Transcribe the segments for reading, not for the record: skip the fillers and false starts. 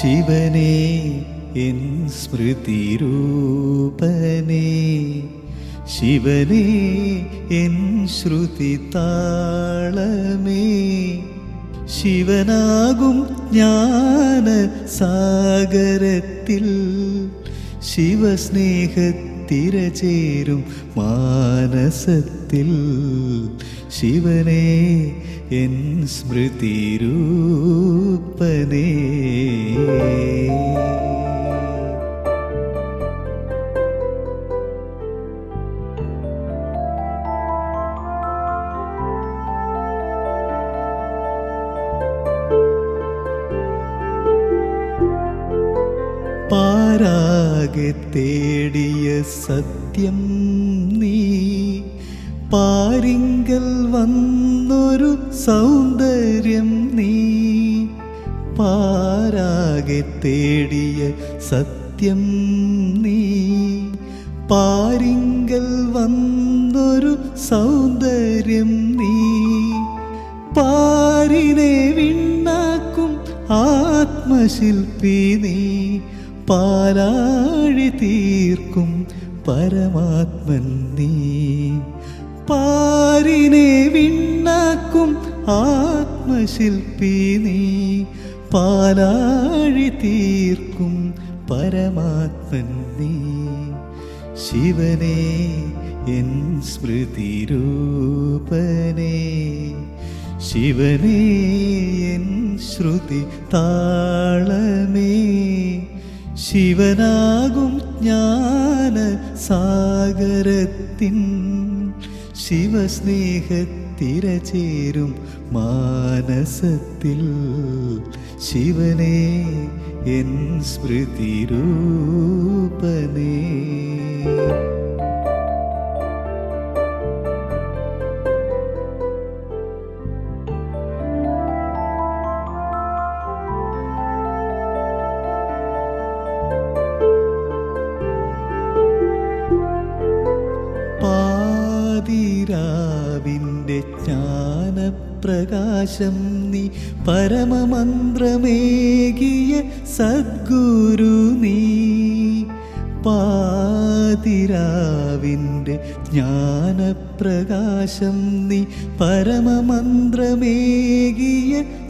ശിവനേ N സ്മൃതിരൂപനേ, ശിവനേ N ശ്രുതി താളമേ, ശിവനാകും ജ്ഞാന സാഗരത്തിൽ ശിവസ്നേഹത്തിരചേരും മാനസത്തിൽ, ശിവനേ N സ്മൃതിരൂപനേ. പാരാകെ തേടിയ സത്യം നീ, പാരിങ്കൽ വന്നൊരു സൗന്ദര്യം നീ. പാരാകെ തേടിയ സത്യം നീ, പാരിങ്കൽ വന്നൊരു സൗന്ദര്യം നീ. പാരിനെ വിണ്ണാക്കും ആത്മശില്പി നീ, പാലാഴി തീർക്കും പരമാത്മൻ നീ. പാരിനെ വിണ്ണാക്കും ആത്മശില്പി നീ, പാലാഴി തീർക്കും പരമാത്മൻ നീ. ശിവനേ എൻ സ്മൃതിരൂപനേ, ശിവനേ എൻ ശ്രുതി താളമേ, ശിവനാകും ജ്ഞാന സാഗരത്തിൻ ശിവസ്നേഹത്തിരചേരും മാനസത്തിൽ, ശിവനേ എൻ സ്മൃതിരൂപനേ. പാതിരാവിൻ്റെ ജ്ഞാനപ്രകാശം നീ, പരമമന്ത്രമേകിയ സദ്ഗുരു നീ. പാതിരാവിൻ്റെ ജ്ഞാനപ്രകാശം നീ, പരമമന്ത്രമേകിയ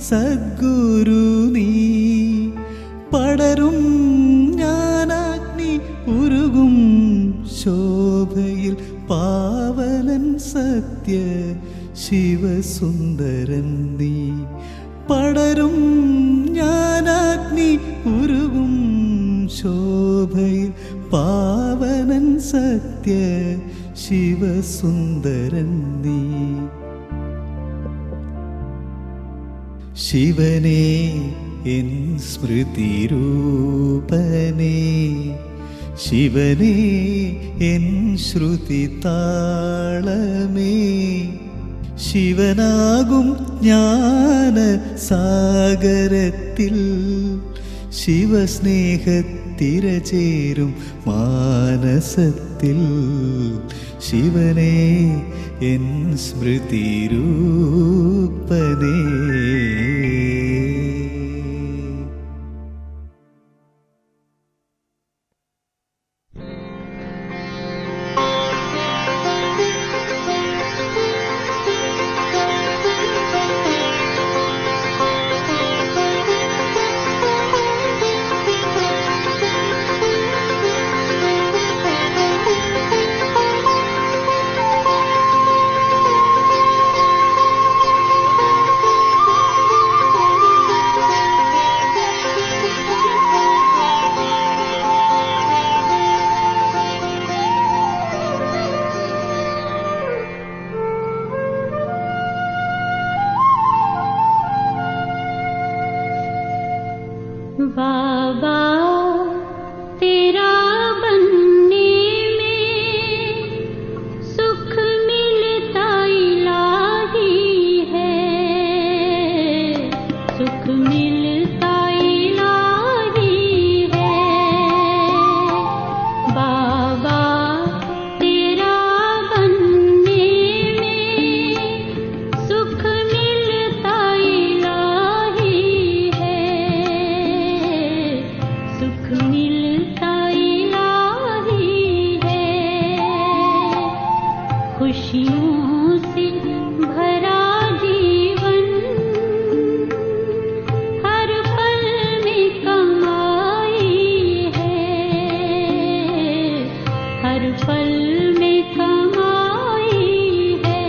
സദ്ഗുരു നീ. പടരും ജ്ഞാനാഗ്നി ഉരുകും ശോഭയിൽ പാവനൻ സത്യ ശിവസുന്ദരൻ നീ. പടരും ജ്ഞാനാഗ്നി ഉരുകും ശോഭയിൽ പാവനൻ സത്യ ശിവസുന്ദരൻ നീ. ശിവനേ എൻ സ്മൃതിരൂപനേ, ശിവനേ എൻ ശ്രുതി താളമേ, ശിവനാകും ജ്ഞാന സാഗരത്തിൽ ശിവസ്നേഹത്തിരചേരും മാനസത്തിൽ, ശിവനേ എൻ സ്മൃതിരൂപനേ. पल में कमाई है।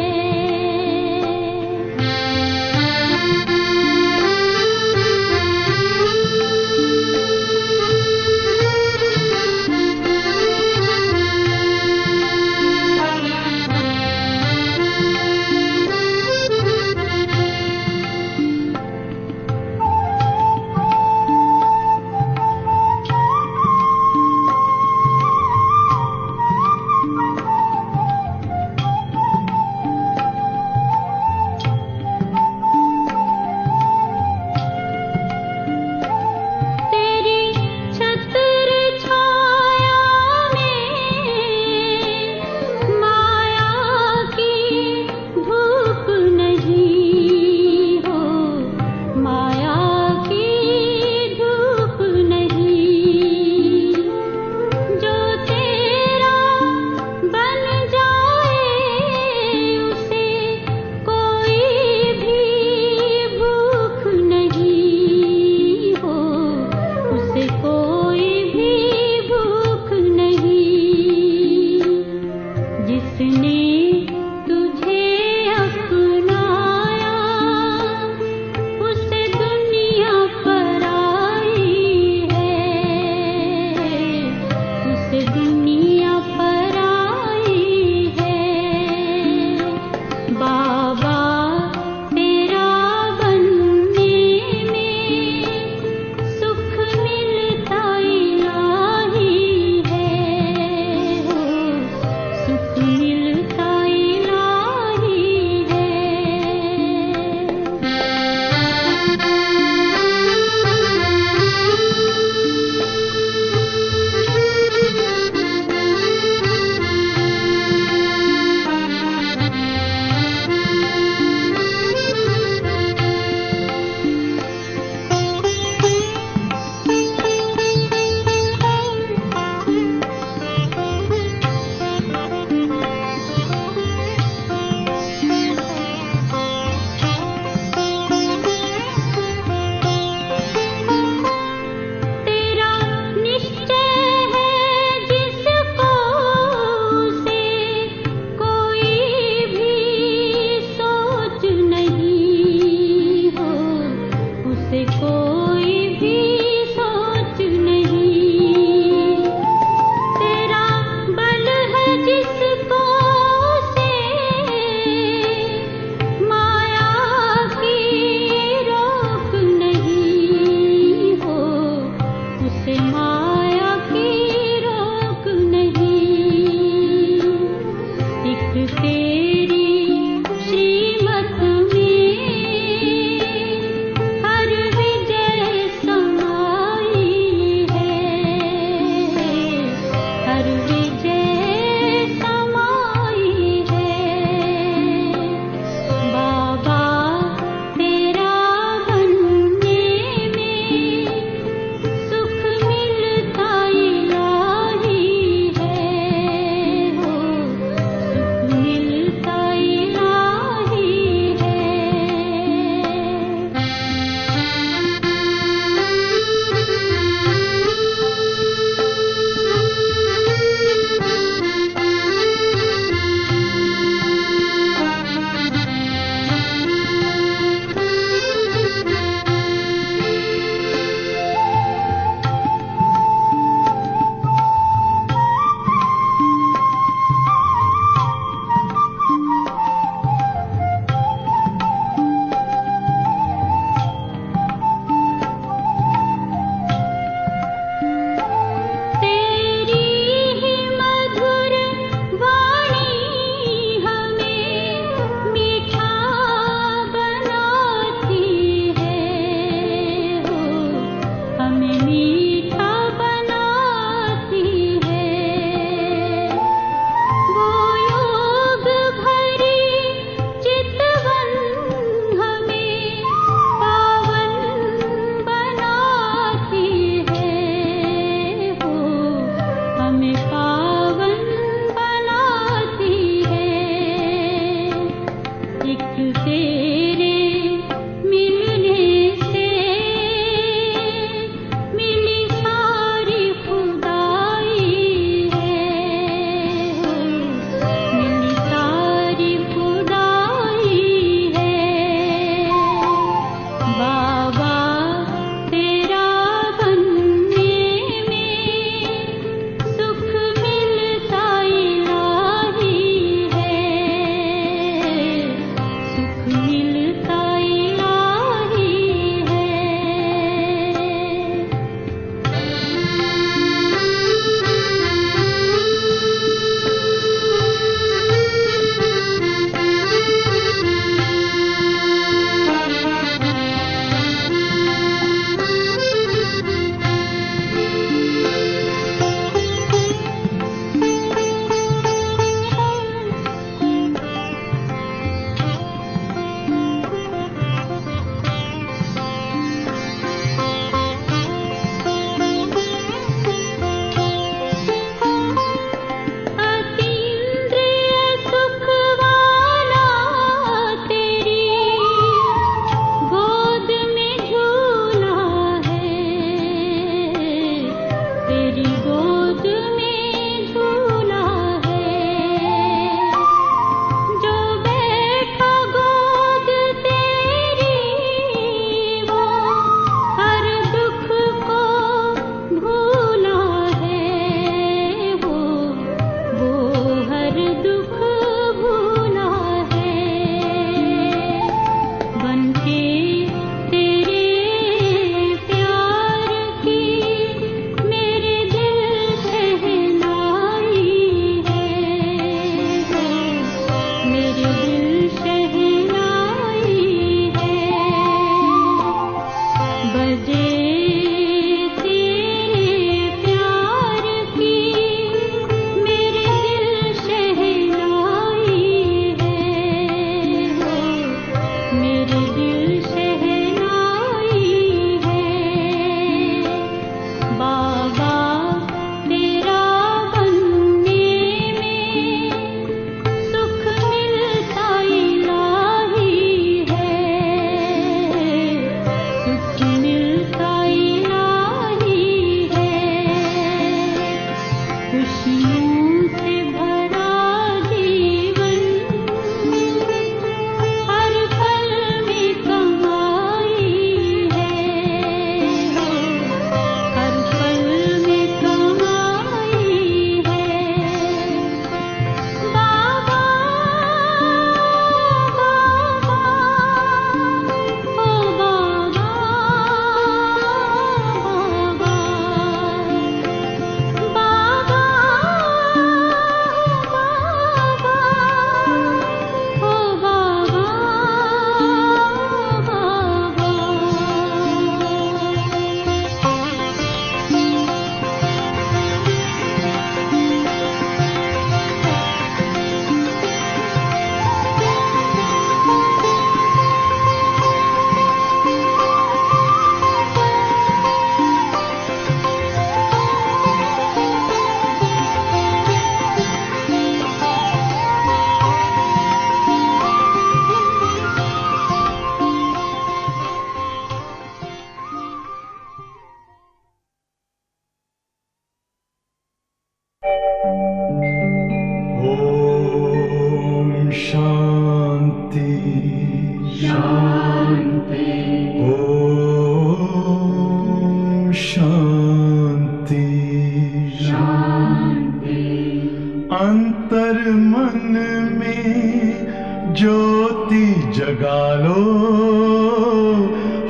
अंतर मन में ज्योति जगा लो,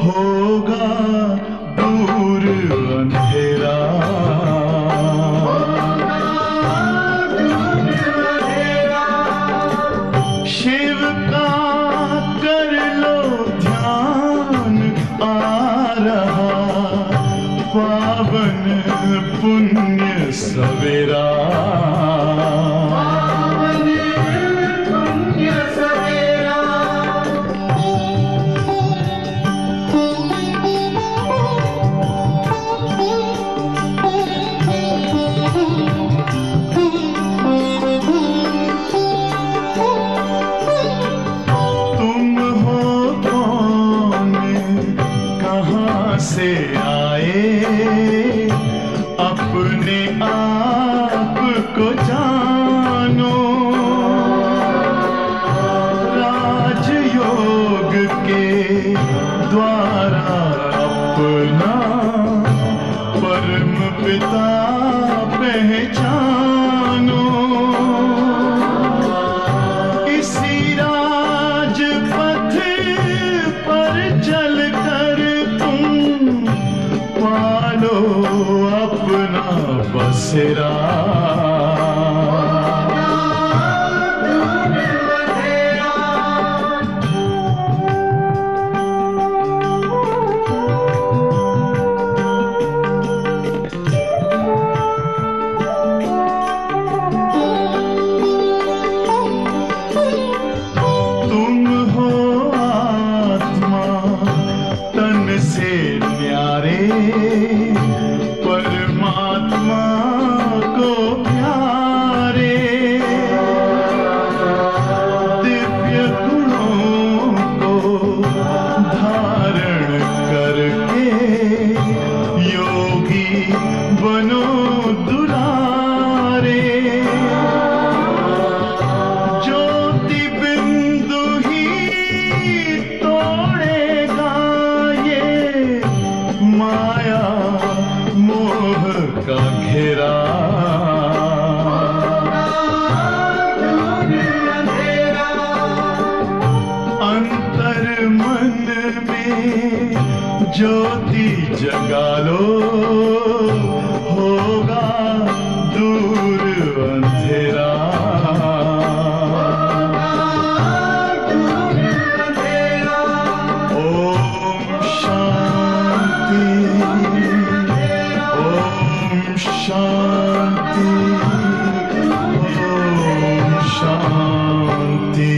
होगा दूर अंधेरा। शिव का कर लो ध्यान, आ रहा पावन पुण्य सवेरा। से आए अपने आप को जानो, राजयोग के द्वारा अपना परम पिता पहचानो। इसी राजपथ पर चलकर पालो अपना बसेरा। तुम हो आत्मा तन से न्यारे, परमात्मा को प्यारे। दिव्य गुणों को धारण करके योगी बनो दुलारे। ज्योति बिंदु ही तोड़ेगा ये माया मोह का घेरा। अंतर मन में ज्योति जगा लो, होगा दूर अंधेरा। ओम शांति, ओम शांति, ओम शांति।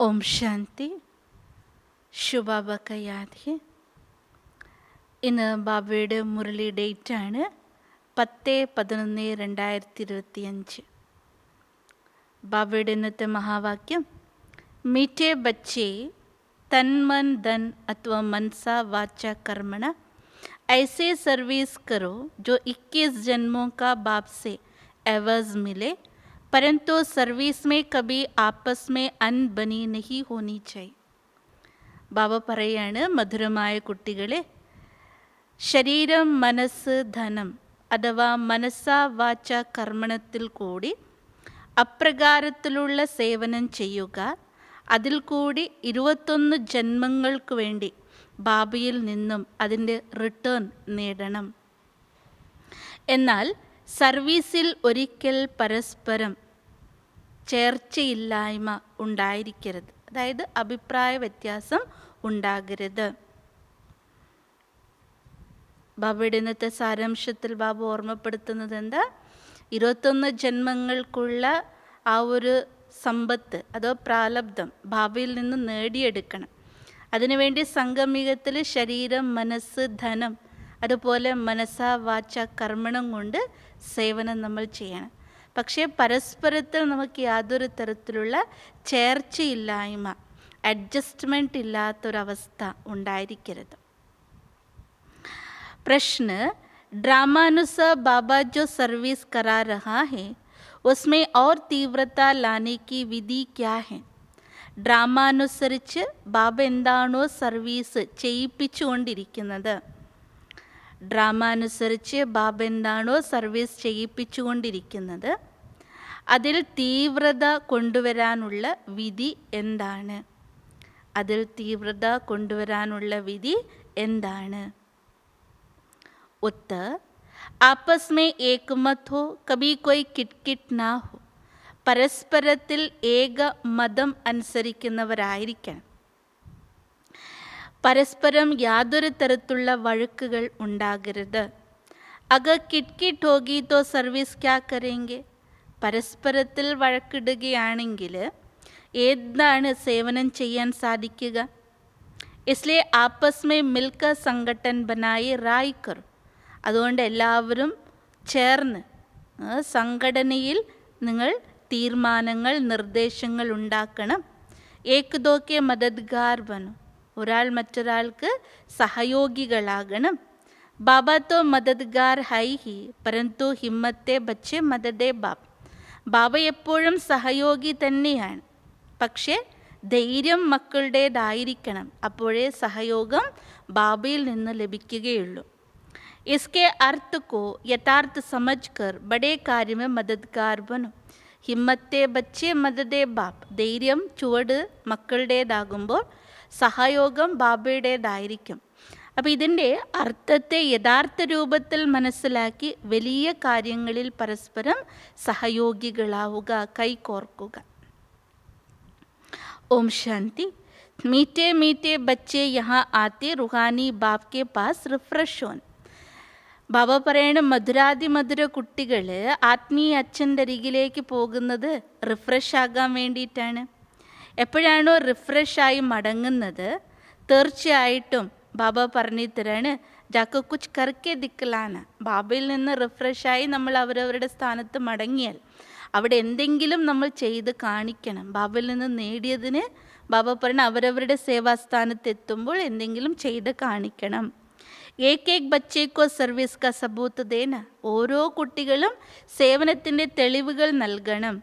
ഓം ശാന്തി. ശുഭാബക്ക യാദ്യ. ഇന്ന് ബാബയുടെ മുരളി ഡേറ്റാണ് 10/11/2025. ബാബയുടെ ഇന്നത്തെ മഹാവാക്യം, മീഠे बच्चे तन मन धन अथवा मनसा वाचा कर्मणा ऐसे सर्विस करो जो 21 जन्मों का बाप से एवज मिले, परंतु सर्विस में कभी आपस में अनबनी नहीं होनी चाहिए. ബാബ പറയാണ്, മധുരമായ കുട്ടികളെ, ശരീരം മനസ്സ് ധനം അഥവാ മനസ്സാ വാച കർമ്മണത്തിൽ കൂടി അപ്രകാരത്തിലുള്ള സേവനം ചെയ്യുക. അതിൽ കൂടി 21 ജന്മങ്ങൾക്ക് വേണ്ടി ബാബയിൽ നിന്നും അതിൻ്റെ റിട്ടേൺ നേടണം. എന്നാൽ സർവീസിൽ ഒരിക്കൽ പരസ്പരം ചേർച്ചയില്ലായ്മ ഉണ്ടായിരിക്കരുത്. അതായത് അഭിപ്രായ വ്യത്യാസം ഉണ്ടാകരുത്. ബാബയുടെ ഇന്നത്തെ സാരാംശത്തിൽ ബാബ ഓർമ്മപ്പെടുത്തുന്നത് എന്താ? 21 ജന്മങ്ങൾക്കുള്ള ആ ഒരു സമ്പത്ത് അതോ പ്രാലബ്ധം ബാബയിൽ നിന്ന് നേടിയെടുക്കണം. അതിനുവേണ്ടി സംഗമികത്തിൽ ശരീരം മനസ്സ് ധനം അതുപോലെ മനസ്സാ വാച കർമ്മണം കൊണ്ട് സേവനം നമ്മൾ ചെയ്യണം. പക്ഷേ പരസ്പരത്തിൽ നമുക്ക് യാതൊരു തരത്തിലുള്ള ചേർച്ചയില്ലായ്മ, അഡ്ജസ്റ്റ്മെൻറ്റ് ഇല്ലാത്തൊരവസ്ഥ ഉണ്ടായിരിക്കരുത്. प्रश्न, ड्रामानुसार बाबा जो सर्विस करा रहा है उसमें और तीव्रता लाने की विधि क्या है? ഡ്രാമ അനുസരിച്ച് ബാബ എന്താണോ സർവീസ് ചെയ്യിപ്പിച്ചുകൊണ്ടിരിക്കുന്നത്, ഡ്രാമ അനുസരിച്ച് ബാബ എന്താണോ സർവീസ് ചെയ്യിപ്പിച്ചുകൊണ്ടിരിക്കുന്നത് അതിൽ തീവ്രത കൊണ്ടുവരാനുള്ള വിധി എന്താണ്? അതിൽ തീവ്രത കൊണ്ടുവരാനുള്ള വിധി എന്താണ്? उत्तर, आपस में एक मत हो, कभी कोई किटकिट ना हो. പരസ്പരത്തിൽ ഏക മതം അനുസരിക്കുന്നവരായിരിക്കണം. പരസ്പരം യാതൊരു തരത്തിലുള്ള വഴക്കുകൾ ഉണ്ടാകരുത്. അഗർ കിട്കിട്ട് ഹോഗി തോ സർവീസ് ക്യാ കരേംഗെ? പരസ്പരത്തിൽ വഴക്കിടുകയാണെങ്കിൽ ഏതാണ് സേവനം ചെയ്യാൻ സാധിക്കുക? ഇസ്ലിയെ ആപ്പസ് മേ മിൽക്കർ സംഘടൻ ബനായി റായ് കർ. അതുകൊണ്ട് എല്ലാവരും ചേർന്ന് സംഘടനയിൽ നിങ്ങൾ തീരുമാനങ്ങൾ നിർദ്ദേശങ്ങൾ ഉണ്ടാക്കണം. ഏക് ദോക്കെ മദദ്ഗാർ ബനോ. ഒരാൾ മറ്റൊരാൾക്ക് സഹയോഗികളാകണം. ബാബ തോ മദദ്ഗാർ ഹൈ ഹി പരന്തു ഹിമ്മത്തെ ബച്ചെ മദദേ ബാബ്. ബാബ എപ്പോഴും സഹയോഗി തന്നെയാണ്, പക്ഷേ ധൈര്യം മക്കളുടേതായിരിക്കണം. അപ്പോഴേ സഹയോഗം ബാബയിൽ നിന്ന് ലഭിക്കുകയുള്ളൂ. इसके अर्थ को यथार्थ समझकर बड़े कार्य में मददगार बनो. ഹിമ്മത്തെ ബച്ചെ മദദേ ബാബ്. ധൈര്യം ചുവട് മക്കളുടേതാകുമ്പോൾ സഹയോഗം ബാബയുടേതായിരിക്കും. അപ്പം ഇതിൻ്റെ അർത്ഥത്തെ യഥാർത്ഥ രൂപത്തിൽ മനസ്സിലാക്കി വലിയ കാര്യങ്ങളിൽ പരസ്പരം സഹയോഗികളാവുക, കൈകോർക്കുക. ഓം ശാന്തി. मीठे मीठे बच्चे यहाँ आते रूहानी बाप के पास रिफ्रेश होन. ബാബ പറയണ മധുരാതിമധുര കുട്ടികൾ ആത്മീയ അച്ഛൻ്റെ അരികിലേക്ക് പോകുന്നത് റിഫ്രഷ് ആകാൻ വേണ്ടിയിട്ടാണ്. എപ്പോഴാണോ റിഫ്രഷായി മടങ്ങുന്നത് തീർച്ചയായിട്ടും ബാബ പറഞ്ഞു തരാണ്, ജാക്കോ കുച്ച് കർക്കെ ദിക്കലാണ്. ബാബയിൽ നിന്ന് റിഫ്രഷായി നമ്മൾ അവരവരുടെ സ്ഥാനത്ത് മടങ്ങിയാൽ അവിടെ എന്തെങ്കിലും നമ്മൾ ചെയ്ത് കാണിക്കണം. ബാബയിൽ നിന്ന് നേടിയതിന് ബാബ പറഞ്ഞ അവരവരുടെ സേവാസ്ഥാനത്ത് എത്തുമ്പോൾ എന്തെങ്കിലും ചെയ്ത് കാണിക്കണം. ഏക് ഏക് ബച്ചേക്കോ സർവീസ് കാ സബൂത്ത് ദേന. ഓരോ കുട്ടികളും സേവനത്തിൻ്റെ തെളിവുകൾ നൽകണം.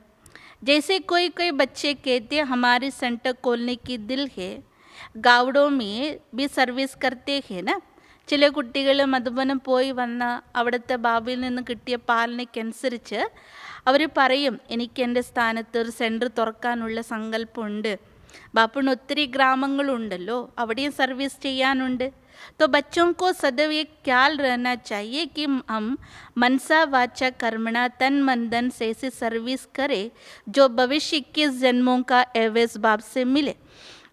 ജൈസെ കോയി കോയി ബച്ചെ കേത്തെ ഹമാരി സെൻറ്റർ खोलने की दिल है, ഗാവ്ഡോ മേ ബി സർവീസ് കർത്തേ ഹേ ന. ചില കുട്ടികൾ മധുബനം പോയി വന്ന അവിടുത്തെ ബാബയിൽ നിന്ന് കിട്ടിയ പാലനയ്ക്കനുസരിച്ച് അവർ പറയും, എനിക്ക് എൻ്റെ സ്ഥാനത്ത് ഒരു സെൻറ്റർ തുറക്കാനുള്ള സങ്കല്പമുണ്ട്. ബാപ്പുന് ഒത്തിരി ഗ്രാമങ്ങളുണ്ടല്ലോ, അവിടെയും സർവീസ് ചെയ്യാനുണ്ട്. तो बच्चों को सदैव ये ख्याल रहना चाहिए कि हम मनसा वाचा कर्मणा तन मन धन से ऐसी सर्विस करें जो भविष्य 21 जन्मों का एवज बाप से मिले.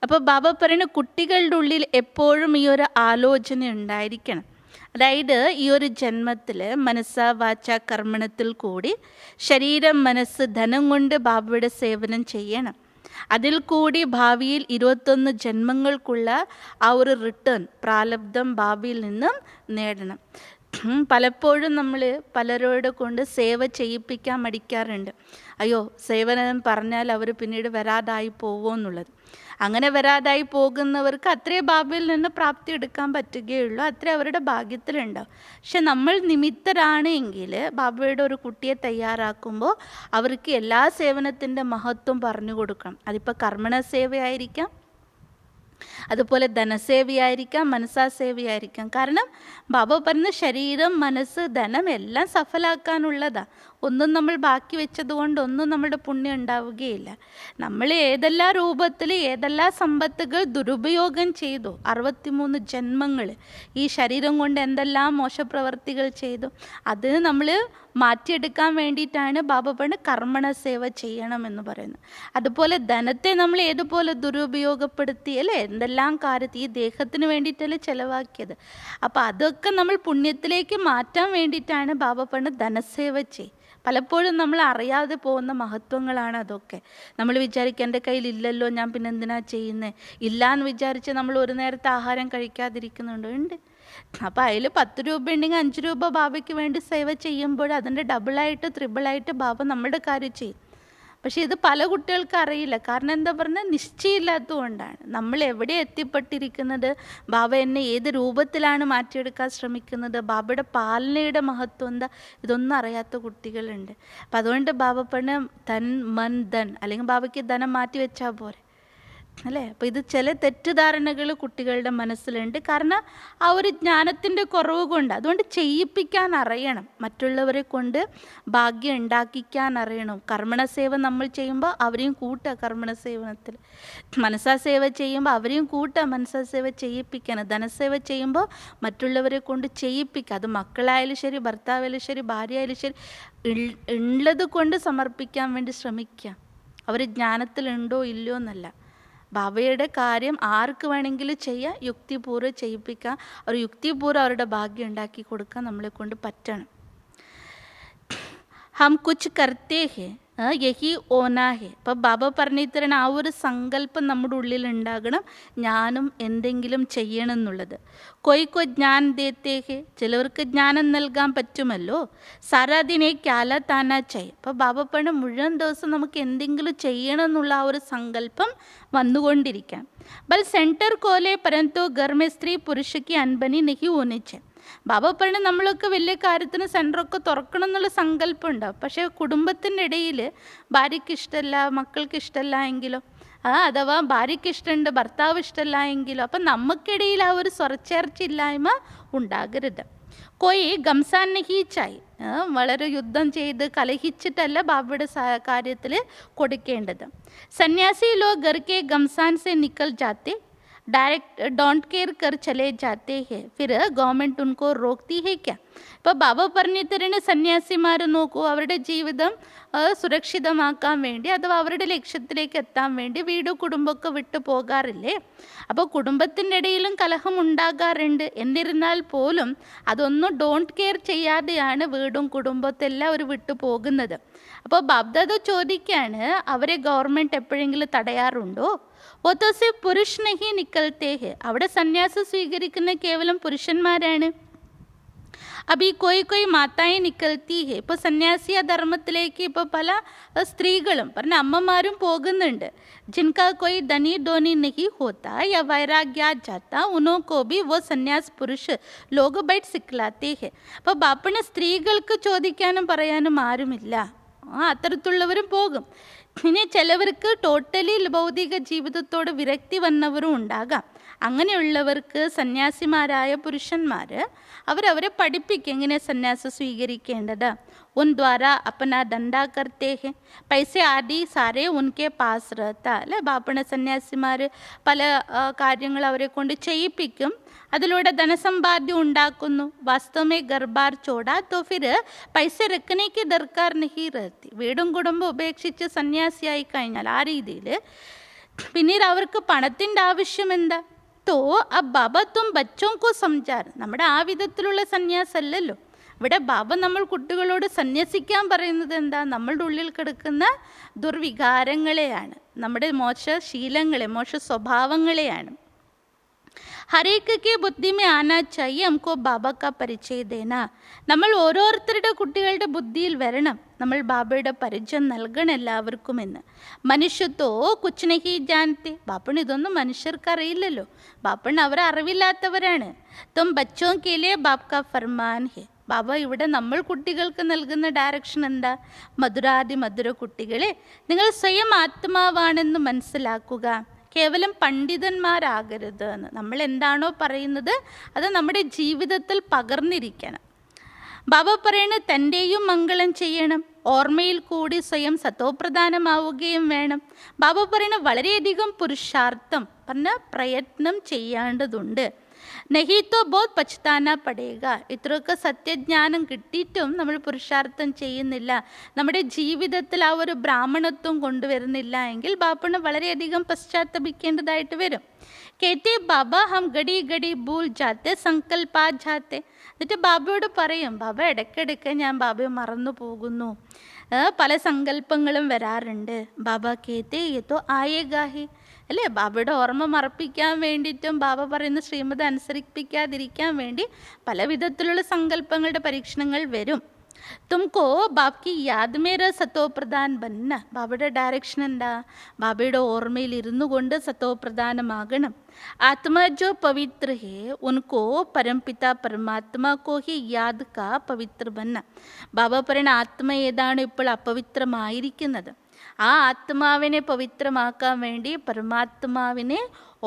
അപ്പോൾ ബാബ പറയുന്ന കുട്ടികളുടെ ഉള്ളിൽ എപ്പോഴും ഈ ഒരു ആലോചന ഉണ്ടായിരിക്കണം. അതായത് ഈ ഒരു ജന്മത്തിൽ മനസ്സ വാച കർമ്മണത്തിൽ കൂടി ശരീരം മനസ്സ് ധനം കൊണ്ട് ബാബയുടെ സേവനം ചെയ്യണം. അതിൽ കൂടി ഭാവിയിൽ 21 ജന്മങ്ങൾക്കുള്ള ആ ഒരു റിട്ടേൺ പ്രാലബ്ധം ബാബയിൽ നിന്നും നേടണം. പലപ്പോഴും നമ്മൾ പലരോട് കൊണ്ട് സേവ ചെയ്യിപ്പിക്കാൻ മടിക്കാറുണ്ട്. അയ്യോ സേവനം പറഞ്ഞാൽ അവർ പിന്നീട് വരാതായി പോകുമെന്നുള്ളത്. അങ്ങനെ വരാതായി പോകുന്നവർക്ക് അത്രേ ബാബയിൽ നിന്ന് പ്രാപ്തി എടുക്കാൻ പറ്റുകയുള്ളൂ, അത്രേ അവരുടെ ഭാഗ്യത്തിലുണ്ടാവും. പക്ഷെ നമ്മൾ നിമിത്തരാണ് എങ്കിൽ ബാബയുടെ ഒരു കുട്ടിയെ തയ്യാറാക്കുമ്പോൾ അവർക്ക് എല്ലാ സേവനത്തിൻ്റെ മഹത്വം പറഞ്ഞു കൊടുക്കണം. അതിപ്പോൾ കർമ്മണ സേവയായിരിക്കാം, അതുപോലെ ധനസേവയായിരിക്കാം, മനസ്സാസേവയായിരിക്കാം. കാരണം ബാബ പറഞ്ഞ ശരീരം മനസ്സ് ധനം എല്ലാം സഫലാക്കാനുള്ളതാണ്. ഒന്നും നമ്മൾ ബാക്കി വെച്ചതുകൊണ്ട് ഒന്നും നമ്മുടെ പുണ്യം ഉണ്ടാവുകയില്ല. നമ്മൾ ഏതെല്ലാം രൂപത്തിൽ ഏതെല്ലാം സമ്പത്തുകൾ ദുരുപയോഗം ചെയ്തു, 63 ജന്മങ്ങൾ ഈ ശരീരം കൊണ്ട് എന്തെല്ലാം മോശപ്രവർത്തികൾ ചെയ്തു, അത് നമ്മൾ മാറ്റിയെടുക്കാൻ വേണ്ടിയിട്ടാണ് ബാബ പറഞ്ഞ കർമ്മണ സേവ ചെയ്യണമെന്ന് പറയുന്നത്. അതുപോലെ ധനത്തെ നമ്മൾ ഏതുപോലെ ദുരുപയോഗപ്പെടുത്തിയല്ലേ, എന്തെല്ലാം കാര്യത്തിൽ ഈ ദേഹത്തിന് വേണ്ടിയിട്ടല്ലേ ചിലവാക്കിയത്. അപ്പോൾ അതൊക്കെ നമ്മൾ പുണ്യത്തിലേക്ക് മാറ്റാൻ വേണ്ടിയിട്ടാണ് ബാബ പറഞ്ഞ ധനസേവ ചെയ്യും. പലപ്പോഴും നമ്മൾ അറിയാതെ പോകുന്ന മഹത്വങ്ങളാണ് അതൊക്കെ. നമ്മൾ വിചാരിക്കുക എൻ്റെ കയ്യിൽ ഇല്ലല്ലോ, ഞാൻ പിന്നെ എന്തിനാ ചെയ്യുന്നത്, ഇല്ലയെന്ന് വിചാരിച്ച് നമ്മൾ ഒരു നേരത്തെ ആഹാരം കഴിക്കാതിരിക്കുന്നുണ്ട്. ഉണ്ട്. അപ്പോൾ അതിൽ 10 രൂപ ഉണ്ടെങ്കിൽ 5 രൂപ ബാബയ്ക്ക് വേണ്ടി സേവ ചെയ്യുമ്പോൾ അതിൻ്റെ ഡബിളായിട്ട് ത്രിബിളായിട്ട് ബാബ നമ്മുടെ കാര്യം ചെയ്യും. പക്ഷേ ഇത് പല കുട്ടികൾക്ക് അറിയില്ല. കാരണം എന്താ പറഞ്ഞാൽ നിശ്ചയമില്ലാത്തതുകൊണ്ടാണ്. നമ്മൾ എവിടെ എത്തിപ്പെട്ടിരിക്കുന്നത്, ബാബ എന്നെ ഏത് രൂപത്തിലാണ് മാറ്റിയെടുക്കാൻ ശ്രമിക്കുന്നത്, ബാബയുടെ പാലനയുടെ മഹത്വം എന്താ, ഇതൊന്നും അറിയാത്ത കുട്ടികളുണ്ട്. അപ്പം അതുകൊണ്ട് ബാബ പറഞ്ഞ തൻ മൻ ധൻ, അല്ലെങ്കിൽ ബാബയ്ക്ക് ധനം മാറ്റി വെച്ചാൽ പോരെ അല്ലേ. അപ്പോൾ ഇത് ചില തെറ്റിദ്ധാരണകൾ കുട്ടികളുടെ മനസ്സിലുണ്ട്. കാരണം ആ ഒരു ജ്ഞാനത്തിൻ്റെ കുറവ് കൊണ്ട്. അതുകൊണ്ട് ചെയ്യിപ്പിക്കാൻ അറിയണം, മറ്റുള്ളവരെ കൊണ്ട് ഭാഗ്യം ഉണ്ടാക്കിക്കാൻ അറിയണം. കർമ്മണസേവ നമ്മൾ ചെയ്യുമ്പോൾ അവരെയും കൂട്ടുക കർമ്മണസേവനത്തിൽ, മനസ്സാസേവ ചെയ്യുമ്പോൾ അവരെയും കൂട്ടുക മനസ്സാസേവ ചെയ്യിപ്പിക്കണം. ധനസേവ ചെയ്യുമ്പോൾ മറ്റുള്ളവരെ കൊണ്ട് ചെയ്യിപ്പിക്കുക. അത് മക്കളായാലും ശരി, ഭർത്താവായാലും ശരി, ഭാര്യ ആയാലും ശരി, ഉള്ളത് കൊണ്ട് സമർപ്പിക്കാൻ വേണ്ടി ശ്രമിക്കുക. അവർ ജ്ഞാനത്തിലുണ്ടോ ഇല്ലയോ എന്നല്ല. ബാബയുടെ കാര്യം ആർക്ക് വേണമെങ്കിലും ചെയ്യാം, യുക്തിപൂർവ്വം ചെയ്യിപ്പിക്കാം. അവർ യുക്തിപൂർവ്വം അവരുടെ ഭാഗ്യം ഉണ്ടാക്കി കൊടുക്കാൻ നമ്മളെ കൊണ്ട് പറ്റണം. ഹം കുച്ച് കർത്തേ ഹേ യഹി ഓനാ ഹേ. അപ്പം ബാബ പറഞ്ഞു തരണ ആ ഒരു സങ്കല്പം നമ്മുടെ ഉള്ളിൽ ഉണ്ടാകണം, ഞാനും എന്തെങ്കിലും ചെയ്യണം എന്നുള്ളത്. കൊയ്ക്കോ ജ്ഞാൻ ദേത്തേ ഹേ, ചിലവർക്ക് ജ്ഞാനം നൽകാൻ പറ്റുമല്ലോ. സാരാദിനെ ക്യാല താനാ ചെയ്. അപ്പോൾ ബാബ പറഞ്ഞ മുഴുവൻ ദിവസം നമുക്ക് എന്തെങ്കിലും ചെയ്യണം എന്നുള്ള ആ ഒരു സങ്കല്പം വന്നുകൊണ്ടിരിക്കാം. ബൽ സെൻറ്റർ കോലെ പരന്തോ ഗർമേ സ്ത്രീ പുരുഷയ്ക്ക് അൻപനി നെഹി ഒന്നിച്ച്. ബാബ പറഞ്ഞ് നമ്മളൊക്കെ വലിയ കാര്യത്തിന് സെൻറ്ററൊക്കെ തുറക്കണം എന്നുള്ള സങ്കല്പം ഉണ്ടാവും. പക്ഷേ കുടുംബത്തിൻ്റെ ഇടയിൽ ഭാര്യയ്ക്ക് ഇഷ്ടമല്ല, മക്കൾക്ക് ഇഷ്ടമല്ല എങ്കിലോ, അഥവാ ഭാര്യയ്ക്ക് ഇഷ്ടമുണ്ട് ഭർത്താവ് ഇഷ്ടമല്ല എങ്കിലോ, അപ്പം നമുക്കിടയിൽ ആ ഒരു സ്വരച്ചേർച്ചയില്ലായ്മ ഉണ്ടാകരുത്. കോയി ഗംസാൻ നഹീച്ചായി, വളരെ യുദ്ധം ചെയ്ത് കലഹിച്ചിട്ടല്ല ബാബയുടെ കാര്യത്തിൽ കൊടുക്കേണ്ടത്. സന്യാസി ലോ ഗർക്കെ ഗംസാൻ സെ നിക്കൽ ജാത്തെ, डायरेक्ट डोंट केयर कर चले जाते हैं, फिर गवर्नमेंट उनको रोकती है क्या. ഇപ്പോൾ ബാബ പറഞ്ഞു തരുന്ന സന്യാസിമാർ നോക്കൂ, അവരുടെ ജീവിതം സുരക്ഷിതമാക്കാൻ വേണ്ടി അഥവാ അവരുടെ ലക്ഷ്യത്തിലേക്ക് എത്താൻ വേണ്ടി വീട് കുടുംബമൊക്കെ വിട്ടു പോകാറില്ലേ. അപ്പോൾ കുടുംബത്തിൻ്റെ ഇടയിലും കലഹം ഉണ്ടാകാറുണ്ട്. എന്നിരുന്നാൽ പോലും അതൊന്നും ഡോണ്ട് കെയർ ചെയ്യാതെയാണ് വീടും കുടുംബത്തെല്ലാം അവർ വിട്ടു പോകുന്നത്. അപ്പോൾ ബാബ്ദാദ ചോദിക്കുകയാണ്, അവരെ ഗവൺമെൻറ് എപ്പോഴെങ്കിലും തടയാറുണ്ടോ? ഒത്തോസെ പുരുഷ് നഹി നിക്കൽത്തേ ഹെ, അവിടെ സന്യാസം സ്വീകരിക്കുന്ന കേവലം പുരുഷന്മാരാണ്. അബി കോയി മാതായി നിക്കൽത്തി ഹെ, ഇപ്പോൾ സന്യാസിയ ധർമ്മത്തിലേക്ക് ഇപ്പോൾ പല സ്ത്രീകളും പറഞ്ഞ അമ്മമാരും പോകുന്നുണ്ട്. ജിൻകാ കോയി ധനി ധോനി നഹി ഹോത്താ യാ വൈരാഗ്യ ജാത്ത ഉനോക്കോ ബി വോ സന്യാസ് പുരുഷ് ലോക ബൈറ്റ് സിക്ലാത്തേ ഹെ. അപ്പോൾ ബാപ്പണ സ്ത്രീകൾക്ക് ചോദിക്കാനും പറയാനും ആരുമില്ല, അത്തരത്തിലുള്ളവരും പോകും. ഇനി ചിലവർക്ക് ടോട്ടലി ഭൗതിക ജീവിതത്തോട് വിരക്തി വന്നവരും ഉണ്ടാകാം. അങ്ങനെയുള്ളവർക്ക് സന്യാസിമാരായ പുരുഷന്മാർ അവരവരെ പഠിപ്പിക്കും എങ്ങനെ സന്യാസം സ്വീകരിക്കേണ്ടത്. ഉൻ ദ്വാര അപ്പന ദണ്ഡാ കർത്തേ ഹെ, പൈസ ആദി സാരേ ഉൻകെ പാസ് റഹത്താ അല്ലെ. ബാപ്പണ സന്യാസിമാർ പല കാര്യങ്ങൾ അവരെ കൊണ്ട് ചെയ്യിപ്പിക്കും, അതിലൂടെ ധനസമ്പാദ്യം ഉണ്ടാക്കുന്നു. വാസ്തവമേ ഗർബാർ ചോടാ തോ ഫിർ പൈസ രക്കനേക്ക് ദർക്കാർ നഹി റഹത്തി. വീടും കുടുംബം ഉപേക്ഷിച്ച് സന്യാസിയായി കഴിഞ്ഞാൽ ആ രീതിയിൽ പിന്നീട് അവർക്ക് പണത്തിൻ്റെ ആവശ്യം എന്താ. തോ അബ് ബാബ തും ബച്ചോം കോ സംജാർ. നമ്മുടെ ആ വിധത്തിലുള്ള സന്യാസമല്ലല്ലോ ഇവിടെ ബാബ നമ്മൾ കുട്ടികളോട് സന്യസിക്കാൻ പറയുന്നത് എന്താ, നമ്മളുടെ ഉള്ളിൽ കിടക്കുന്ന ദുർവികാരങ്ങളെയാണ്, നമ്മുടെ മോശ ശീലങ്ങളെ, മോശ സ്വഭാവങ്ങളെയാണ്. ഹരേക്ക് ബുദ്ധിമേ ആനാ ചാഹിയെ ഹംകോ ബാബ കാ പരിചയ ദേന. നമ്മൾ ഓരോരുത്തരുടെ കുട്ടികളുടെ ബുദ്ധിയിൽ വരണം, നമ്മൾ ബാബയുടെ പരിചയം നൽകണം എല്ലാവർക്കും എന്ന്. മനുഷ്യത്തോ കുച്ച് നഹി ജാനത്തെ. ബാപ്പണ് ഇതൊന്നും മനുഷ്യർക്ക് അറിയില്ലല്ലോ, ബാപ്പണ് അവർ അറിവില്ലാത്തവരാണ്. തും ബച്ചോ കെ ലിയേ ബാപ് കാ ഫർമാൻ ഹെ. ബാബ ഇവിടെ നമ്മൾ കുട്ടികൾക്ക് നൽകുന്ന ഡയറക്ഷൻ എന്താ, മധുരാതി മധുര കുട്ടികളെ നിങ്ങൾ സ്വയം ആത്മാവാണെന്ന് മനസ്സിലാക്കുക, കേവലം പണ്ഡിതന്മാരാകരുത് എന്ന്. നമ്മൾ എന്താണോ പറയുന്നത് അത് നമ്മുടെ ജീവിതത്തിൽ പകർന്നിരിക്കണം. ബാബ പറയുന്നത് തൻ്റെയും മംഗളം ചെയ്യണം, ഓർമ്മയിൽ കൂടി സ്വയം സത്തോപ്രധാനമാവുകയും വേണം. ബാബ പറയുന്നത് വളരെയധികം പുരുഷാർത്ഥം പറഞ്ഞ പ്രയത്നം ചെയ്യേണ്ടതുണ്ട്. നഹീത്തോ ബോധ് പച്താന പടേക. ഇത്രയൊക്കെ സത്യജ്ഞാനം കിട്ടിയിട്ടും നമ്മൾ പുരുഷാർത്ഥം ചെയ്യുന്നില്ല, നമ്മുടെ ജീവിതത്തിൽ ആ ഒരു ബ്രാഹ്മണത്വം കൊണ്ടുവരുന്നില്ല എങ്കിൽ ബാപ്പണ് വളരെയധികം പശ്ചാത്തപിക്കേണ്ടതായിട്ട് വരും. കേത്തെ ബാബ ഹം ഗടി ഗടി ഭൂൽ ജാത്തെ സങ്കൽപ്പാ ജാത്തെ. എന്നിട്ട് ബാബയോട് പറയും, ബാബ ഇടയ്ക്കിടയ്ക്ക് ഞാൻ ബാബയെ മറന്നു പോകുന്നു, പല സങ്കല്പങ്ങളും വരാറുണ്ട്. ബാബ കേത്തെ ഏതോ ആയേഗാഹി അല്ലേ. ബാബയുടെ ഓർമ്മ മറപ്പിക്കാൻ വേണ്ടിയിട്ടും ബാബ പറയുന്ന ശ്രീമത അനുസരിപ്പിക്കാതിരിക്കാൻ വേണ്ടി പല വിധത്തിലുള്ള സങ്കല്പങ്ങളുടെ പരീക്ഷണങ്ങൾ വരും. തുംകോ ബാപ് കി യാദ് മേര സത്തോപ്രധാൻ ബന്ന. ബാബയുടെ ഡയറക്ഷൻ എന്താ? ബാബയുടെ ഓർമ്മയിൽ ഇരുന്നു കൊണ്ട് സത്തോപ്രധാനമാകണം. ആത്മാ ജോ പവിത്ര ഹേ ഉൻകോ പരംപിത പരമാത്മാ കോ ഹി യാദ് കാ പവിത്ര ബന്ന. ബാബ പറയുന്ന ആത്മ ഏതാണ് ഇപ്പോൾ അപവിത്രമായിരിക്കുന്നത്, ആ ആത്മാവിനെ പവിത്രമാക്കാൻ വേണ്ടി പരമാത്മാവിനെ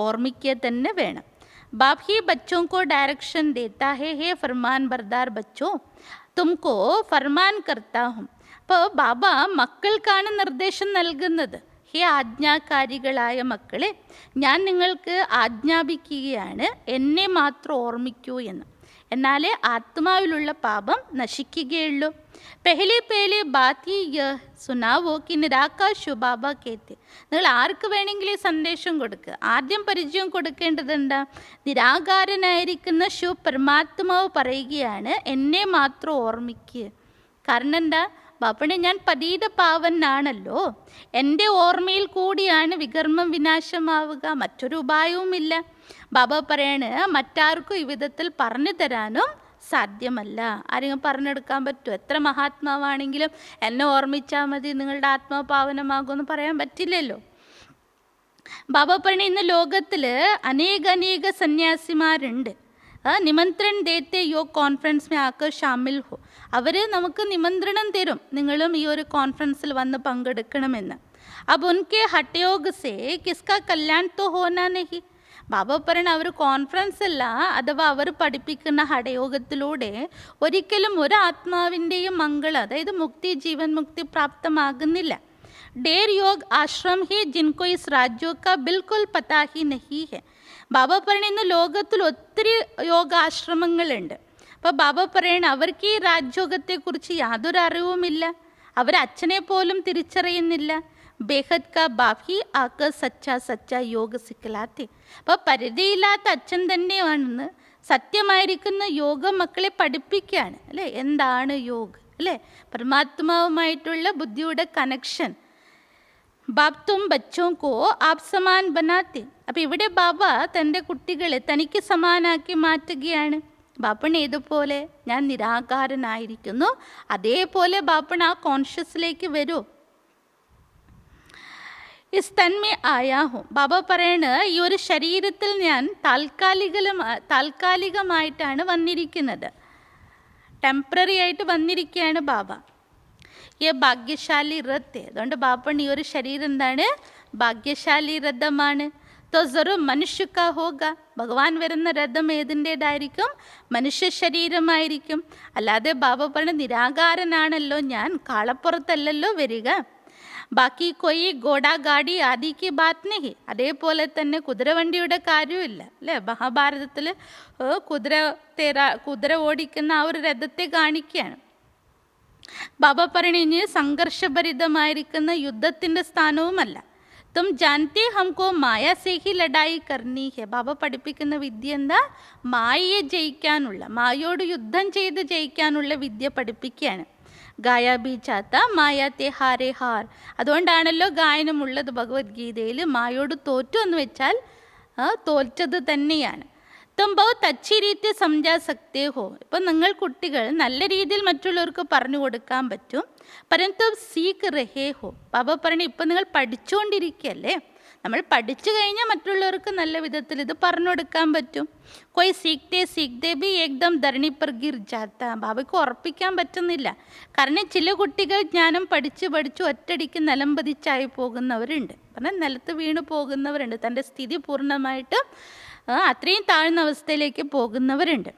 ഓർമ്മിക്കുക തന്നെ വേണം. ബാപ് ഹി ബച്ചോं को डायरेक्शन देता है, हे फरमान बरदार बच्चों തുംകോ ഫർമാൻ കർത്താ ഹും. അപ്പോൾ ബാബ മക്കൾക്കാണ് നിർദ്ദേശം നൽകുന്നത്. ഹേ ആജ്ഞാകാരികളായ മക്കളെ, ഞാൻ നിങ്ങൾക്ക് ആജ്ഞാപിക്കുകയാണ്, എന്നെ മാത്രം ഓർമ്മിക്കൂ എന്ന്. എന്നാലേ ആത്മാവിലുള്ള പാപം നശിക്കുകയുള്ളൂ. പെഹലെ പെഹലെ ബാത്തി സുനാവോ കി നിരാകാശു ബാബ കേത്തെ. നിങ്ങൾ ആർക്ക് വേണമെങ്കിലും ഈ സന്ദേശം കൊടുക്കുക. ആദ്യം പരിചയം കൊടുക്കേണ്ടത് എന്താ? നിരാകാരനായിരിക്കുന്ന ശിവ പരമാത്മാവ് പറയുകയാണ്, എന്നെ മാത്രം ഓർമ്മിക്കുക. കാരണം എന്താ? ബാപ്പണെ, ഞാൻ പതീത പാവനാണല്ലോ, എൻ്റെ ഓർമ്മയിൽ കൂടിയാണ് വികർമ്മം വിനാശമാവുക, മറ്റൊരു ഉപായവുമില്ല. ബാബ പറയാണ്, മറ്റാർക്കും ഈ വിധത്തിൽ പറഞ്ഞു തരാനും സാധ്യമല്ല. ആരെങ്കിലും പറഞ്ഞെടുക്കാൻ പറ്റുമോ? എത്ര മഹാത്മാവാണെങ്കിലും എന്നെ ഓർമ്മിച്ചാൽ മതി നിങ്ങളുടെ ആത്മാവ് പാവനമാകുമെന്ന് പറയാൻ പറ്റില്ലല്ലോ. ബാബ പറയണ, ഇന്ന് ലോകത്തിൽ അനേക സന്യാസിമാരുണ്ട്. നിമന്ത്രൺ ദേത്തെ योग കോൺഫറൻസ് में आकर शामिल हो. അവർ നമുക്ക് നിമന്ത്രണം തരും, നിങ്ങളും ഈ ഒരു കോൺഫറൻസിൽ വന്ന് പങ്കെടുക്കണമെന്ന്. अब उनके हठयोग से किसका कल्याण तो होना नहीं. ബാബ പറയണ, അവർ കോൺഫറൻസ് അല്ല, അഥവാ അവർ പഠിപ്പിക്കുന്ന ഹഠയോഗത്തിലൂടെ ഒരിക്കലും ഒരു ആത്മാവിൻ്റെയും മംഗളം, അതായത് മുക്തി, ജീവൻ മുക്തി പ്രാപ്തമാകുന്നില്ല. डेर योग आश्रम ही जिनको इस राज्यों का बिल्कुल पता ही नहीं है. ബാബ പറയണ, ഇന്ന് ലോകത്തിൽ ഒത്തിരി യോഗാശ്രമങ്ങളുണ്ട്. അപ്പോൾ ബാബ പറയണ, അവർക്ക് ഈ രാജയോഗത്തെക്കുറിച്ച് യാതൊരു അറിവുമില്ല, അവർ അച്ഛനെ പോലും തിരിച്ചറിയുന്നില്ല. ബേഹദ് കാ ബാഫി ആക്ക് സച്ച യോഗ സിക്കലാത്തെ. അപ്പോൾ പരിധിയില്ലാത്ത അച്ഛൻ തന്നെയാണെന്ന് സത്യമായിരിക്കുന്ന യോഗ മക്കളെ പഠിപ്പിക്കുകയാണ് അല്ലേ. എന്താണ് യോഗ അല്ലേ? പരമാത്മാവുമായിട്ടുള്ള ബുദ്ധിയുടെ കണക്ഷൻ. ബാബ് തും ബച്ചോ കോ ആപ് സമാൻ ബനാത്തെ. അപ്പോൾ ഇവിടെ ബാബ തൻ്റെ കുട്ടികളെ തനിക്ക് സമാനാക്കി മാറ്റുകയാണ്. ബാപ്പൺ ഏതുപോലെ? ഞാൻ നിരാകാരനായിരിക്കുന്നു, അതേപോലെ ബാപ്പൺ ആ കോൺഷ്യസിലേക്ക് വരൂ. ഇസ് തന്മേ ആയാ ഹും. ബാബ പറയണ, ഈ ഒരു ശരീരത്തിൽ ഞാൻ താൽക്കാലികമായിട്ടാണ് വന്നിരിക്കുന്നത്, ടെമ്പററി ആയിട്ട് വന്നിരിക്കുകയാണ് ബാബ. ഈ ഭാഗ്യശാലി രഥ്. അതുകൊണ്ട് ബാപ്പൺ ഈ ഒരു ശരീരം എന്താണ്? ഭാഗ്യശാലി രഥമാണ്. तो जरूर मनुष्य का होगा. ഭഗവാൻ വരുന്ന രഥം ഏതിൻ്റേതായിരിക്കും? മനുഷ്യ ശരീരമായിരിക്കും. അല്ലാതെ ബാബ പറഞ്ഞ നിരാകാരനാണല്ലോ ഞാൻ, കാളപ്പുറത്തല്ലല്ലോ വരിക. ബാക്കി കൊയ് ഗോഡാ ഗാഡി ആദിക്ക് ബാത് നഹി. അതേപോലെ തന്നെ കുതിരവണ്ടിയുടെ കാര്യമില്ല അല്ലേ. മഹാഭാരതത്തിൽ കുതിര ഓടിക്കുന്ന ആ ഒരു രഥത്തെ കാണിക്കുകയാണ്. ബാബ പറഞ്ഞ് സംഘർഷഭരിതമായിരിക്കുന്ന യുദ്ധത്തിൻ്റെ സ്ഥാനവുമല്ല. തും ജാൻതേ ഹംകോ മായ സേ ഹി ലഡായി കർണി ഹെ. ബാബ പഠിപ്പിക്കുന്ന വിദ്യ എന്താ? മായയെ ജയിക്കാനുള്ള, മായയോട് യുദ്ധം ചെയ്ത് ജയിക്കാനുള്ള വിദ്യ പഠിപ്പിക്കുകയാണ്. ഗായ ബി ചാത്ത മായ തേ ഹാരേ ഹാർ. അതുകൊണ്ടാണല്ലോ ഗായനമുള്ളത് ഭഗവത്ഗീതയിൽ. മായോട് തോറ്റു എന്ന് വെച്ചാൽ തോറ്റത് തന്നെയാണ്. തും ബഹുത് അച്ഛി രീതി സംജാ സക്തേ ഹോ. ഇപ്പം നിങ്ങൾ കുട്ടികൾ നല്ല രീതിയിൽ മറ്റുള്ളവർക്ക് പറഞ്ഞു കൊടുക്കാൻ പറ്റും. പരന്തു സീക്ക് റഹേ ഹോ. ബാബ പറഞ്ഞ, ഇപ്പം നിങ്ങൾ പഠിച്ചുകൊണ്ടിരിക്കുകയല്ലേ. നമ്മൾ പഠിച്ചു കഴിഞ്ഞാൽ മറ്റുള്ളവർക്ക് നല്ല വിധത്തിൽ ഇത് പറഞ്ഞു കൊടുക്കാൻ പറ്റും. കൊയ് സീക്തേ ബി ഏകദം ധരണി പർ ഗിർ ജാത്ത. ബാബയ്ക്ക് ഉറപ്പിക്കാൻ പറ്റുന്നില്ല. കാരണം ചില കുട്ടികൾ ജ്ഞാനം പഠിച്ച് ഒറ്റടിക്ക് നിലം പതിച്ചായി പോകുന്നവരുണ്ട്. പറഞ്ഞാൽ നിലത്ത് വീണ് പോകുന്നവരുണ്ട്. തൻ്റെ സ്ഥിതി പൂർണ്ണമായിട്ട് അത്രയും താഴ്ന്ന അവസ്ഥയിലേക്ക് പോകുന്നവരുണ്ട്.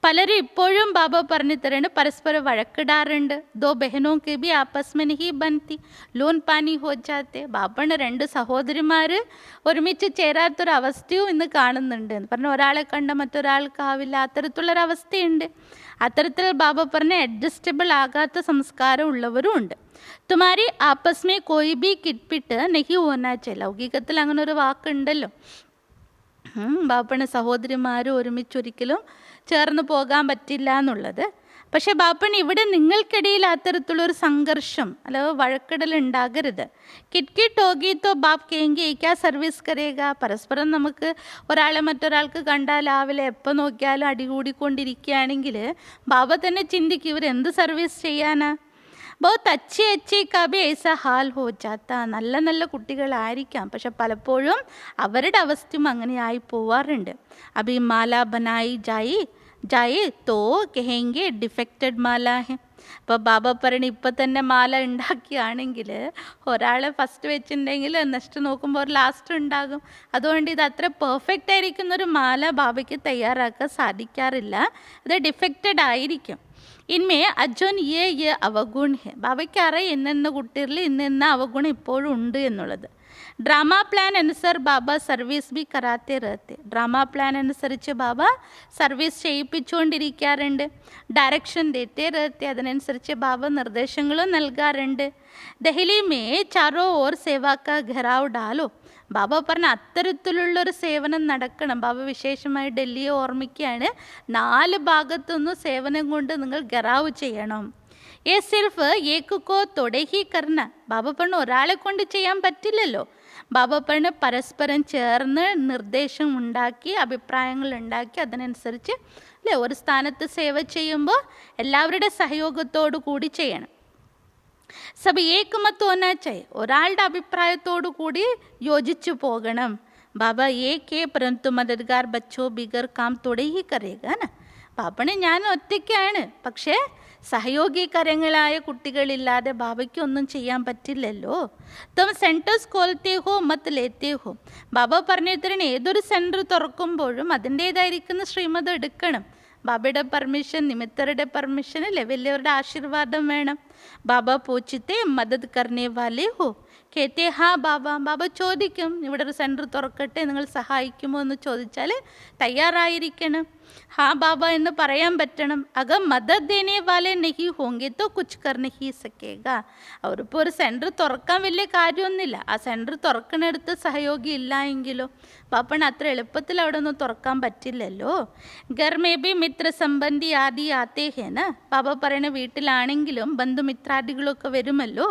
പലരും ഇപ്പോഴും ബാബ പറഞ്ഞു തരാണ്, പരസ്പരം വഴക്കിടാറുണ്ട്. ദോ ബഹനോ കെ ബി ആപ്പസ് മെ നഹി ബൻതി ലോൻ പാനി ഹോ ജാത്തെ. ബാബയുടെ 2 സഹോദരിമാർ ഒരുമിച്ച് ചേരാത്തൊരവസ്ഥയും ഇന്ന് കാണുന്നുണ്ട്. പറഞ്ഞ ഒരാളെ കണ്ട മറ്റൊരാൾക്കാവില്ല, അത്തരത്തിലുള്ളൊരവസ്ഥയുണ്ട്. അത്തരത്തിൽ ബാബ പറഞ്ഞ അഡ്ജസ്റ്റബിൾ ആകാത്ത സംസ്കാരം ഉള്ളവരും ഉണ്ട്. തുമാരി ആപ്പസ് മേ കോയി ബി കിട്പിട്ട് നഹി ഹോനാ. ലൗകികത്തിൽ അങ്ങനെ ഒരു വാക്കുണ്ടല്ലോ. ബാബയുടെ സഹോദരിമാർ ഒരുമിച്ചൊരിക്കലും ചേർന്ന് പോകാൻ പറ്റില്ല എന്നുള്ളത്. പക്ഷേ ബാപ്പൻ ഇവിടെ നിങ്ങൾക്കിടയിൽ അത്തരത്തിലുള്ളൊരു സംഘർഷം അല്ല വഴക്കിടൽ ഉണ്ടാകരുത്. കിറ്റ്കിറ്റ് ഹോഗി തോ ബാപ്പ് കേങ്കി ക്യാ സർവീസ് കരേഗ. പരസ്പരം നമുക്ക് ഒരാളെ മറ്റൊരാൾക്ക് കണ്ടാൽ രാവിലെ എപ്പോൾ നോക്കിയാലും അടികൂടിക്കൊണ്ടിരിക്കുകയാണെങ്കിൽ ബാബ തന്നെ ചിന്തിക്കും ഇവരെന്ത് സർവീസ് ചെയ്യാനാ. ബഹുത്ത് അച്ഛേ അച്ഛേ കബി ഐസ ഹാൽ ഹോ ജാത്ത. നല്ല നല്ല കുട്ടികളായിരിക്കാം, പക്ഷെ പലപ്പോഴും അവരുടെ അവസ്ഥയും അങ്ങനെ ആയി പോവാറുണ്ട്. അഭി മാല ബനായി ജായി തോ കഹെങ്കെ ഡിഫക്റ്റഡ് മാല ഹെ. അപ്പോൾ ബാബ പറഞ്ഞ് ഇപ്പം തന്നെ മാല ഉണ്ടാക്കിയാണെങ്കിൽ ഒരാളെ ഫസ്റ്റ് വെച്ചിട്ടുണ്ടെങ്കിൽ നെക്സ്റ്റ് നോക്കുമ്പോൾ ഒരു ലാസ്റ്റ് ഉണ്ടാകും. അതുകൊണ്ട് ഇത് അത്ര പെർഫെക്റ്റ് ആയിരിക്കുന്നൊരു മാല ബാബയ്ക്ക് തയ്യാറാക്കാൻ സാധിക്കാറില്ല. ഇത് ഡിഫക്റ്റഡ് ആയിരിക്കും. ഇൻമേ അജോൻ അവഗുൺ ഹെ. ബാബയ്ക്ക് അറിയാം ഇന്ന കുട്ടികളിൽ ഇന്ന അവഗുണം ഇപ്പോഴും ഉണ്ട് എന്നുള്ളത്. ഡ്രാമ പ്ലാൻ അനുസർ ബാബ സർവീസ് ബി കരാത്തെ രഹത്തെ. ഡ്രാമ പ്ലാൻ അനുസരിച്ച് ബാബ സർവീസ് ചെയ്യിപ്പിച്ചുകൊണ്ടിരിക്കാറുണ്ട്. ഡയറക്ഷൻ ദേത്തെ രഹത്തെ. അതിനനുസരിച്ച് ബാബ നിർദ്ദേശങ്ങളും നൽകാറുണ്ട്. ദഹ്ലി മേ ചാരോ ഓർ സേവാക്ക ഘെറാവ് ഡാലോ. ബാബ പറഞ്ഞ അത്തരത്തിലുള്ളൊരു സേവനം നടക്കണം. ബാബ വിശേഷമായി ഡൽഹിയെ ഓർമ്മിക്കുകയാണ്, 4 ഭാഗത്തുനിന്നും സേവനം കൊണ്ട് നിങ്ങൾ ഗറാവ് ചെയ്യണം. ഏ സിർഫ് ഏക്കോ തൊടഹി കർണ. ബാബ പറഞ്ഞ ഒരാളെ കൊണ്ട് ചെയ്യാൻ പറ്റില്ലല്ലോ. ബാബ പറഞ്ഞ പരസ്പരം ചേർന്ന് നിർദ്ദേശം ഉണ്ടാക്കി അഭിപ്രായങ്ങൾ ഉണ്ടാക്കി അതിനനുസരിച്ച് അല്ലേ ഒരു സ്ഥാനത്ത് സേവ ചെയ്യുമ്പോൾ എല്ലാവരുടെ സഹയോഗത്തോടു കൂടി ചെയ്യണം. സബ് ഏകമത്ത് ഹോനാ ചാഹിയെ. ഒരാളുടെ അഭിപ്രായത്തോടു കൂടി യോജിച്ചു പോകണം. ബാബ ഏക് പരന്തു മദദ്ഗാർ ബച്ചോ ബിഗർ കാം തൊടേ ഹി കരേഗാ ന. ബാബനെ ഞാൻ ഒറ്റയ്ക്കാണ്, പക്ഷേ സഹയോഗികരങ്ങളായ കുട്ടികളില്ലാതെ ബാബയ്ക്ക് ഒന്നും ചെയ്യാൻ പറ്റില്ലല്ലോ. തും സെൻറ്റേഴ്സ് കോൽത്തേ ഹോ മത് ലേത്തേ ഹോ. ബാബ പറഞ്ഞിത്തരണ ഏതൊരു സെൻറ്റർ തുറക്കുമ്പോഴും അതിൻ്റേതായിരിക്കുന്ന ശ്രീമതം എടുക്കണം. ബാബയുടെ പെർമിഷൻ, നിമിത്തരുടെ പെർമിഷൻ അല്ലേ, വലിയവരുടെ ആശീർവാദം വേണം. ബാബ പൂച്ചിത്തെ മദത് കർണേ വാലേ ഹോ. കേത്തെ ഹാ ബാബ. ബാബ ചോദിക്കും ഇവിടെ ഒരു സെൻറ്റർ തുറക്കട്ടെ, നിങ്ങൾ സഹായിക്കുമോ എന്ന് ചോദിച്ചാൽ തയ്യാറായിരിക്കണം. ഹാ ബാബ എന്ന് പറയാൻ പറ്റണം. അഗർ മദത് ദേനെ വാലേ നഹി ഹോങ്കെ തോ കുച്ച് കർ നഹി സക്കേഗ. അവരിപ്പോൾ ഒരു സെൻറ്റർ തുറക്കാൻ വലിയ കാര്യമൊന്നുമില്ല, ആ സെൻറ്റർ തുറക്കണടുത്ത് സഹയോഗി ഇല്ല എങ്കിലോ ബാപ്പണ് അത്ര എളുപ്പത്തിൽ അവിടെ ഒന്നും തുറക്കാൻ പറ്റില്ലല്ലോ. ഗർ മേ ബി മിത്ര സംബന്ധി ആദി ആത്തേ ഹേന. ബാബ പറയണ വീട്ടിലാണെങ്കിലും ബന്ധുമിത്രാദികളൊക്കെ വരുമല്ലോ.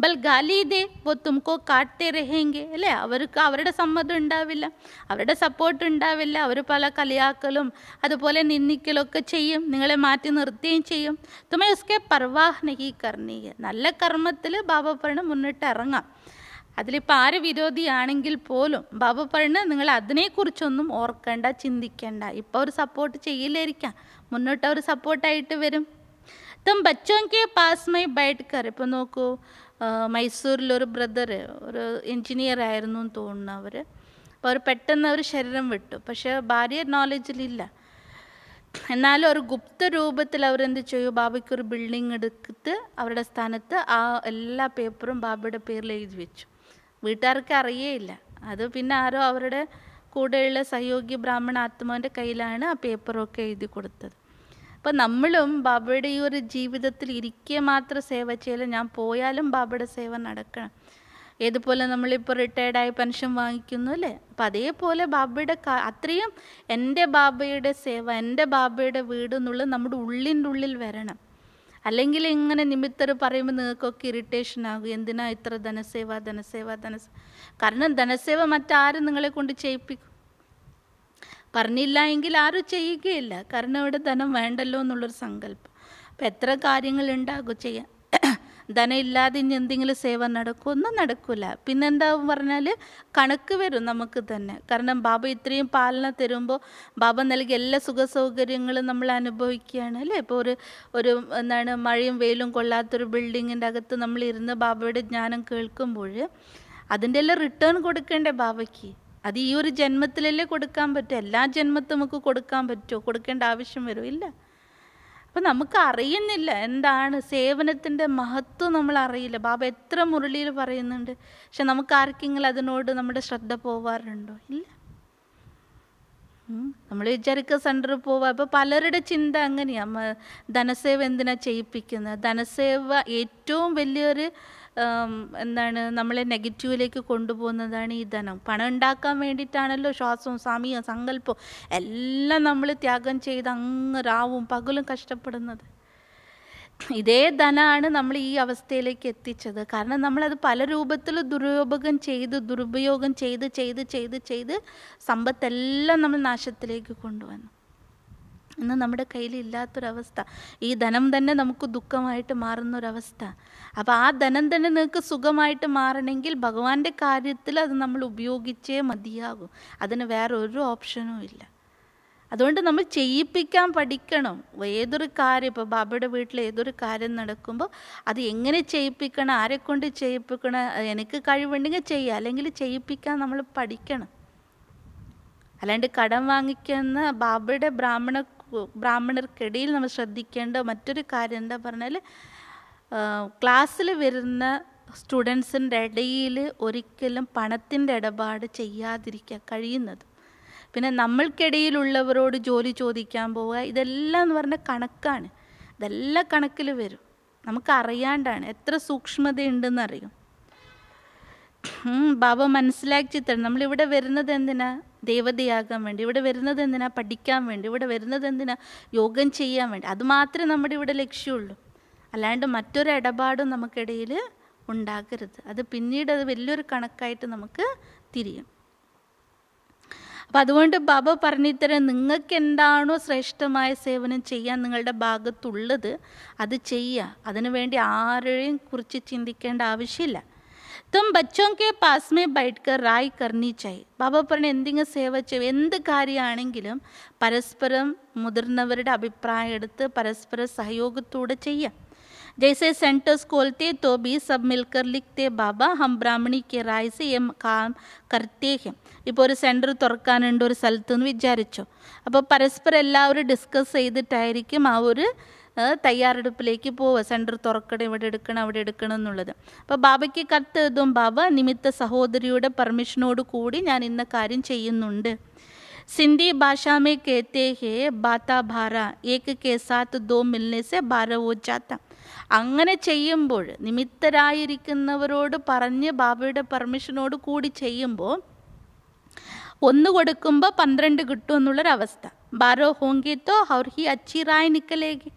ബൽ ഗാലി ദേ വോ തുംകോ കാട്ടേ രഹേങ്കെ അല്ലേ. അവർക്ക് അവരുടെ സമ്മതം ഉണ്ടാവില്ല, അവരുടെ സപ്പോർട്ട് ഉണ്ടാവില്ല. അവർ പല കളിയാക്കലും അതുപോലെ നിന്ദിക്കലൊക്കെ ചെയ്യും, നിങ്ങളെ മാറ്റി നിർത്തുകയും ചെയ്യും. തുമേ ഉസ്കെ പർവാഹ് നഹി കർണി. നല്ല കർമ്മത്തിൽ ബാബ പറഞ്ഞ് മുന്നിട്ട് ഇറങ്ങാം. അതിലിപ്പോൾ ആര് വിരോധിയാണെങ്കിൽ പോലും ബാബ പറഞ്ഞ് നിങ്ങൾ അതിനെക്കുറിച്ചൊന്നും ഓർക്കേണ്ട, ചിന്തിക്കേണ്ട. ഇപ്പോൾ അവർ സപ്പോർട്ട് ചെയ്യില്ലായിരിക്കാം, മുന്നോട്ട് അവർ സപ്പോർട്ടായിട്ട് വരും. തും ബച്ചോങ്കെ പാസ്മൈ ബൈറ്റ് കർ. ഇപ്പോൾ നോക്കൂ, മൈസൂരിലൊരു ബ്രദർ ഒരു എൻജിനീയർ ആയിരുന്നു എന്ന് തോന്നുന്നു അവർ. അപ്പോൾ അവർ പെട്ടെന്ന് അവർ ശരീരം വിട്ടു, പക്ഷേ ഭാര്യ നോളജിലില്ല. എന്നാലും ഒരു ഗുപ്ത രൂപത്തിൽ അവരെന്ത് ചെയ്യും, ബാബയ്ക്കൊരു ബിൽഡിംഗ് എടുത്ത് അവരുടെ സ്ഥാനത്ത് ആ എല്ലാ പേപ്പറും ബാബയുടെ പേരിൽ എഴുതി വെച്ചു. വീട്ടുകാർക്ക് അറിയേയില്ല. അത് പിന്നെ ആരോ അവരുടെ കൂടെയുള്ള സഹയോഗ്യ ബ്രാഹ്മണ ആത്മാവിൻ്റെ കയ്യിലാണ് ആ പേപ്പറൊക്കെ എഴുതി കൊടുത്തത്. അപ്പോൾ നമ്മളും ബാബയുടെ ഈ ഒരു ജീവിതത്തിൽ ഇരിക്കെ മാത്രം സേവ ചെയ്യല, ഞാൻ പോയാലും ബാബയുടെ സേവ നടക്കണം. ഏതുപോലെ നമ്മളിപ്പോൾ റിട്ടയർഡായി പെൻഷൻ വാങ്ങിക്കുന്നു അല്ലേ, അപ്പം അതേപോലെ ബാബയുടെ അത്രയും എൻ്റെ ബാബയുടെ സേവ, എൻ്റെ ബാബയുടെ വീട് എന്നുള്ളത് നമ്മുടെ ഉള്ളിൻ്റെ ഉള്ളിൽ വരണം. അല്ലെങ്കിൽ ഇങ്ങനെ നിമിത്തർ പറയുമ്പോൾ നിങ്ങൾക്കൊക്കെ ഇറിറ്റേഷൻ ആകും, എന്തിനാ ഇത്ര ധനസേവ. കാരണം ധനസേവ മറ്റാരും നിങ്ങളെ കൊണ്ട് ചെയ്യിപ്പിക്കും. പറഞ്ഞില്ല എങ്കിൽ ആരും ചെയ്യുകയില്ല, കാരണം ഇവിടെ ധനം വേണ്ടല്ലോ എന്നുള്ളൊരു സങ്കല്പം. അപ്പം എത്ര കാര്യങ്ങളുണ്ടാകും ചെയ്യാൻ. ധനം ഇല്ലാതെ ഇനി എന്തെങ്കിലും സേവ നടക്കും? ഒന്നും നടക്കില്ല. പിന്നെന്താവും പറഞ്ഞാൽ കണക്ക് വരും നമുക്ക് തന്നെ. കാരണം ബാബ ഇത്രയും പാലന തരുമ്പോൾ ബാബ നൽകിയ എല്ലാ സുഖ സൗകര്യങ്ങളും നമ്മൾ അനുഭവിക്കുകയാണ് അല്ലേ. ഇപ്പോൾ ഒരു എന്താണ് മഴയും വെയിലും കൊള്ളാത്തൊരു ബിൽഡിങ്ങിൻ്റെ അകത്ത് നമ്മൾ ഇരുന്ന് ബാബയുടെ ജ്ഞാനം കേൾക്കുമ്പോൾ അതിൻ്റെ എല്ലാം റിട്ടേൺ കൊടുക്കേണ്ടേ ബാബയ്ക്ക്. അത് ഈ ഒരു ജന്മത്തിലല്ലേ കൊടുക്കാൻ പറ്റും. എല്ലാ ജന്മത്തും നമുക്ക് കൊടുക്കാൻ പറ്റുമോ? കൊടുക്കേണ്ട ആവശ്യം വരും ഇല്ല. അപ്പം നമുക്ക് അറിയുന്നില്ല എന്താണ് സേവനത്തിൻ്റെ മഹത്വം, നമ്മൾ അറിയില്ല. ബാബ എത്ര മുരളിയിൽ പറയുന്നുണ്ട്, പക്ഷെ നമുക്ക് ആർക്കെങ്കിലും അതിനോട് നമ്മുടെ ശ്രദ്ധ പോവാറുണ്ടോ? ഇല്ല. നമ്മൾ വിചാരിക്കുക സെൻറ്ററിൽ പോവാം. അപ്പോൾ പലരുടെ ചിന്ത അങ്ങനെയാണ്, ധനസേവ എന്തിനാ ചെയ്യിപ്പിക്കുന്നത്. ധനസേവ ഏറ്റവും വലിയൊരു എന്താണ് നമ്മളെ നെഗറ്റീവിലേക്ക് കൊണ്ടുപോകുന്നതാണ് ഈ ധനം. പണം ഉണ്ടാക്കാൻ വേണ്ടിയിട്ടാണല്ലോ ശ്വാസവും സമയവും സങ്കല്പവും എല്ലാം നമ്മൾ ത്യാഗം ചെയ്ത് അങ്ങ് രാവും പകലും കഷ്ടപ്പെടുന്നത്. ഇതേ ധനമാണ് നമ്മൾ ഈ അവസ്ഥയിലേക്ക് എത്തിച്ചത്. കാരണം നമ്മളത് പല രൂപത്തിൽ ദുരുപയോഗം ചെയ്ത് സമ്പത്തെല്ലാം നമ്മൾ നാശത്തിലേക്ക് കൊണ്ടുവന്നു. ഇന്ന് നമ്മുടെ കയ്യിൽ ഇല്ലാത്തൊരവസ്ഥ, ഈ ധനം തന്നെ നമുക്ക് ദുഃഖമായിട്ട് മാറുന്നൊരവസ്ഥ. അപ്പോൾ ആ ധനം തന്നെ നിങ്ങൾക്ക് സുഖമായിട്ട് മാറണമെങ്കിൽ ഭഗവാന്റെ കാര്യത്തിൽ അത് നമ്മൾ ഉപയോഗിച്ചേ മതിയാകും. അതിന് വേറെ ഒരു ഓപ്ഷനും ഇല്ല. അതുകൊണ്ട് നമ്മൾ ചെയ്യിപ്പിക്കാൻ പഠിക്കണം. ഏതൊരു കാര്യം, ഇപ്പോൾ ബാബയുടെ വീട്ടിൽ ഏതൊരു കാര്യം നടക്കുമ്പോൾ അത് എങ്ങനെ ചെയ്യിപ്പിക്കണം, ആരെക്കൊണ്ട് ചെയ്യിപ്പിക്കണം, എനിക്ക് കഴിവുണ്ടെങ്കിൽ ചെയ്യുക, അല്ലെങ്കിൽ ചെയ്യിപ്പിക്കാൻ നമ്മൾ പഠിക്കണം. അല്ലാണ്ട് കടം വാങ്ങിക്കുന്ന ബാബയുടെ ബ്രാഹ്മണർക്കിടയിൽ നമ്മൾ ശ്രദ്ധിക്കേണ്ട മറ്റൊരു കാര്യം എന്താ പറഞ്ഞാൽ, ക്ലാസ്സിൽ വരുന്ന സ്റ്റുഡൻസിൻ്റെ ഇടയിൽ ഒരിക്കലും പണത്തിൻ്റെ ഇടപാട് ചെയ്യാതിരിക്കുക കഴിയുന്നത്. പിന്നെ നമ്മൾക്കിടയിലുള്ളവരോട് ജോലി ചോദിക്കാൻ പോവുക, ഇതെല്ലാം എന്ന് പറഞ്ഞാൽ കണക്കാണ്. ഇതെല്ലാം കണക്കിൽ വരും. നമുക്കറിയാണ്ടാണ്, എത്ര സൂക്ഷ്മതയുണ്ടെന്നറിയും. ബാബ മനസ്സിലാക്കി തരണം. നമ്മളിവിടെ വരുന്നത് എന്തിനാ? ദേവതയാകാൻ വേണ്ടി. ഇവിടെ വരുന്നത് എന്തിനാ? പഠിക്കാൻ വേണ്ടി. ഇവിടെ വരുന്നത് എന്തിനാ? യോഗം ചെയ്യാൻ വേണ്ടി. അത് മാത്രമേ നമ്മുടെ ഇവിടെ ലക്ഷ്യമുള്ളൂ. അല്ലാണ്ട് മറ്റൊരു ഇടപാടും നമുക്കിടയിൽ ഉണ്ടാകരുത്. അത് പിന്നീട് അത് വലിയൊരു കണക്കായിട്ട് നമുക്ക് തിരിയും. അപ്പം അതുകൊണ്ട് ബാബ പറഞ്ഞിത്തരം, നിങ്ങൾക്ക് എന്താണോ ശ്രേഷ്ഠമായ സേവനം ചെയ്യാൻ നിങ്ങളുടെ ഭാഗത്തുള്ളത് അത് ചെയ്യുക. അതിനു വേണ്ടി ആരെയും കുറിച്ച് ചിന്തിക്കേണ്ട ആവശ്യമില്ല. തും ബച്ചോं के पास में बैठकर राय करनी चाहिए. ബാബ പറഞ്ഞ എന്തെങ്കിലും സേവ ചെയ്യുക, എന്ത് കാര്യമാണെങ്കിലും പരസ്പരം മുതിർന്നവരുടെ അഭിപ്രായം എടുത്ത് പരസ്പര സഹയോഗത്തോടെ ചെയ്യാം. जैसे सेंटर्स खोलते तो भी सब मिलकर लिखते बाबा हम ब्राह्मणी के राय से ये काम करते हैं. ഇപ്പോൾ ഒരു സെൻറ്റർ തുറക്കാനുണ്ട് ഒരു സ്ഥലത്ത് എന്ന് വിചാരിച്ചോ. അപ്പോൾ പരസ്പരം എല്ലാവരും ഡിസ്കസ് ചെയ്തിട്ടായിരിക്കും ആ ഒരു തയ്യാറെടുപ്പിലേക്ക് പോവുക. സെൻറ്റർ തുറക്കണം, ഇവിടെ എടുക്കണം, അവിടെ എടുക്കണം എന്നുള്ളത്. അപ്പോൾ ബാബയ്ക്ക് കത്ത് എഴുതും, ബാബ നിമിത്ത സഹോദരിയുടെ പെർമിഷനോട് കൂടി ഞാൻ ഇന്ന കാര്യം ചെയ്യുന്നുണ്ട്. सिंधी भाषा में कहते हैं बाता भारा एक के साथ दो मिलने से बारह हो जाता. അങ്ങനെ ചെയ്യുമ്പോൾ നിമിത്തരായിരിക്കുന്നവരോട് പറഞ്ഞ് ബാബയുടെ പെർമിഷനോട് കൂടി ചെയ്യുമ്പോൾ 1 കൊടുക്കുമ്പോൾ 12 കിട്ടും എന്നുള്ളൊരവസ്ഥ. 12 ഹോങ്കി തോ അവർ ഹി അച്ചി റായ് നിക്കലേഗി.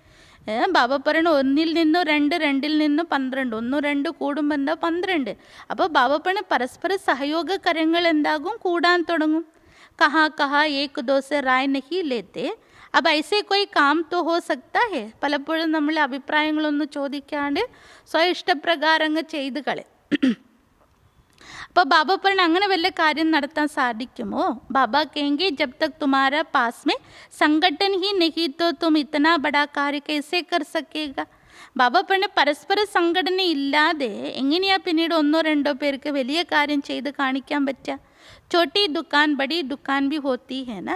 ബാബ പറയണ 1-ൽ നിന്നും 2, 2-ൽ നിന്നും 12, 1, 2 കൂടുമ്പോൾ എന്താ 12. അപ്പോൾ ബാബ പറയണ പരസ്പര സഹയോഗ കരങ്ങൾ എന്താകും? കൂടാൻ തുടങ്ങും. कहाँ कहाँ एक दो से राय नहीं लेते. अब ऐसे कोई काम तो हो सकता है. പലപ്പോഴും നമ്മൾ അഭിപ്രായങ്ങളൊന്നും ചോദിക്കാണ്ട് സ്വയം ഇഷ്ടപ്രകാരം അങ്ങ് ചെയ്ത് കളെ. അപ്പോൾ ബാബ പറഞ്ഞ അങ്ങനെ വല്ല കാര്യം നടത്താൻ സാധിക്കുമോ? ബാബ കहेंगे जब तक तुम्हारा पास में संगठन ही नहीं तो तुम इतना बड़ा कार्य कैसे कर सकेगा. ബാബ പറഞ്ഞ പരസ്പര സംഘടന ഇല്ലാതെ എങ്ങനെയാ പിന്നീട് 1-2 പേർക്ക് വലിയ കാര്യം ചെയ്ത് കാണിക്കാൻ പറ്റുക? ചോട്ടി ദുക്കാൻ ബടി ദുക്കാൻ ബി ഹോത്തി ഹേന.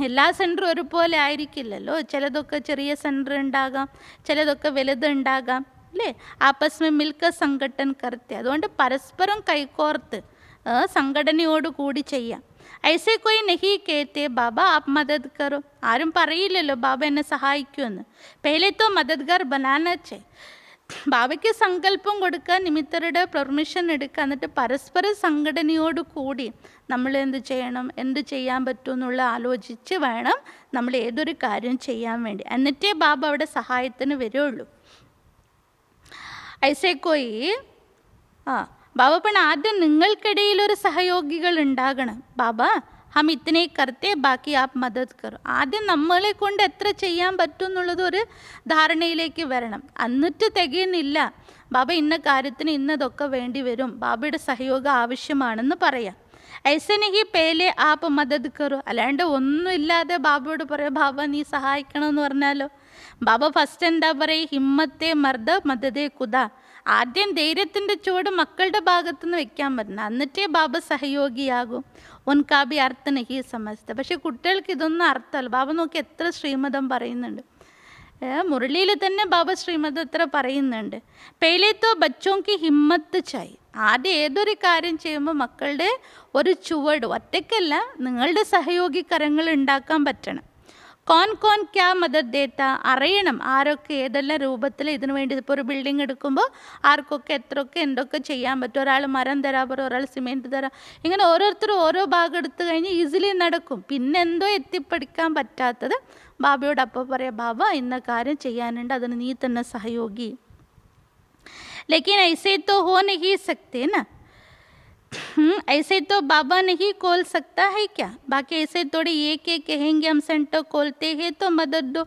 എല്ലാ സെൻറ്ററും ഒരുപോലെ ആയിരിക്കില്ലല്ലോ. ചിലതൊക്കെ ചെറിയ സെൻറ്റർ ഉണ്ടാകാം, ചിലതൊക്കെ വലുത് ഉണ്ടാകാം, അല്ലേ? ആപ്പസ് മേ മിൽക്കർ സംഘടൻ കർത്തെ. അതുകൊണ്ട് പരസ്പരം കൈകോർത്ത് സംഘടനയോട് കൂടി ചെയ്യാം. ഐസേ കോയി നഹി കേത്തെ ബാബ ആപ് മദത് കറോ. ആരും പറയില്ലല്ലോ ബാബ എന്നെ സഹായിക്കുമെന്ന്. പേലെ തോ മദദ്ഗാർ ബനാനാ ചേ. ബാബയ്ക്ക് സങ്കല്പം കൊടുക്കുക, നിമിത്തരുടെ പെർമിഷൻ എടുക്കുക, എന്നിട്ട് പരസ്പര സംഘടനയോട് കൂടി നമ്മൾ എന്ത് ചെയ്യണം, എന്ത് ചെയ്യാൻ പറ്റും എന്നുള്ള ആലോചിച്ച് വേണം നമ്മൾ ഏതൊരു കാര്യം ചെയ്യാൻ വേണ്ടി. എന്നിട്ടേ ബാബ അവിടെ സഹായത്തിന് വരുള്ളൂ. ഐസേക്കോയി ബാബ പറഞ്ഞ ആദ്യം നിങ്ങൾക്കിടയിൽ ഒരു സഹയോഗികൾ ഉണ്ടാകണം. ബാബ ഹം ഇത്തനെ കർത്തെ ബാക്കി ആപ്പ് മദത് കറോ. ആദ്യം നമ്മളെ കൊണ്ട് എത്ര ചെയ്യാൻ പറ്റും എന്നുള്ളത് ഒരു ധാരണയിലേക്ക് വരണം. എന്നിട്ട് തികയുന്നില്ല, ബാബ ഇന്ന കാര്യത്തിന് ഇന്നതൊക്കെ വേണ്ടി വരും, ബാബയുടെ സഹയോഗം ആവശ്യമാണെന്ന് പറയാം. ഐസെ നഹി പേലെ ആപ്പ് മദത് കറോ. അല്ലാണ്ട് ഒന്നുമില്ലാതെ ബാബയോട് പറയാം ബാബ നീ സഹായിക്കണമെന്ന് പറഞ്ഞാലോ. ബാബ ഫസ്റ്റ് എന്താ പറയുക? ഹിമ്മത്തെ മർദ്ദ മദതേ കുദ. ആദ്യം ധൈര്യത്തിൻ്റെ ചുവട് മക്കളുടെ ഭാഗത്തുനിന്ന് വെക്കാൻ പറ്റണം, എന്നിട്ടേ ബാബ സഹയോഗിയാകും. ഉൻകാബി അർത്ഥ നഹി സമസ്ത. പക്ഷെ കുട്ടികൾക്ക് ഇതൊന്നും അർത്ഥമല്ല. ബാബ നോക്കി എത്ര ശ്രീമതം പറയുന്നുണ്ട്. മുരളിയിൽ തന്നെ ബാബ ശ്രീമതം എത്ര പറയുന്നുണ്ട്. പേലേത്തോ ബച്ചോങ്കി ഹിമ്മത്ത് ചായി. ആദ്യം ഏതൊരു കാര്യം ചെയ്യുമ്പോൾ മക്കളുടെ ഒരു ചുവട്, ഒറ്റയ്ക്കല്ല, നിങ്ങളുടെ സഹയോഗി കരങ്ങൾ ഉണ്ടാക്കാൻ പറ്റണം. കോൺ കോൺ ക്യാ മദത് ദേത്ത. അറിയണം ആരൊക്കെ ഏതെല്ലാം രൂപത്തിൽ ഇതിനു വേണ്ടി. ഇപ്പോൾ ഒരു ബിൽഡിംഗ് എടുക്കുമ്പോൾ ആർക്കൊക്കെ എത്രയൊക്കെ എന്തൊക്കെ ചെയ്യാൻ പറ്റും. ഒരാൾ മരം തരാൻ പറയും, ഒരാൾ സിമെൻറ്റ് തരാം. ഇങ്ങനെ ഓരോരുത്തരും ഓരോ ഭാഗം എടുത്തു കഴിഞ്ഞ് ഈസിലി നടക്കും. പിന്നെന്തോ എത്തിപ്പിടിക്കാൻ പറ്റാത്തത് ബാബയോട് അപ്പോൾ പറയാം, ബാബ ഇന്ന കാര്യം ചെയ്യാനുണ്ട്, അതിന് നീ തന്നെ സഹയോഗി. लेकिन ऐसे तो हो नहीं सकते ना, ऐसे तो बाबा नहीं खोल सकता है क्या? बाकी ऐसे थोड़ी एक एक कहेंगे हम सेंटर खोलते हैं तो मदद दो.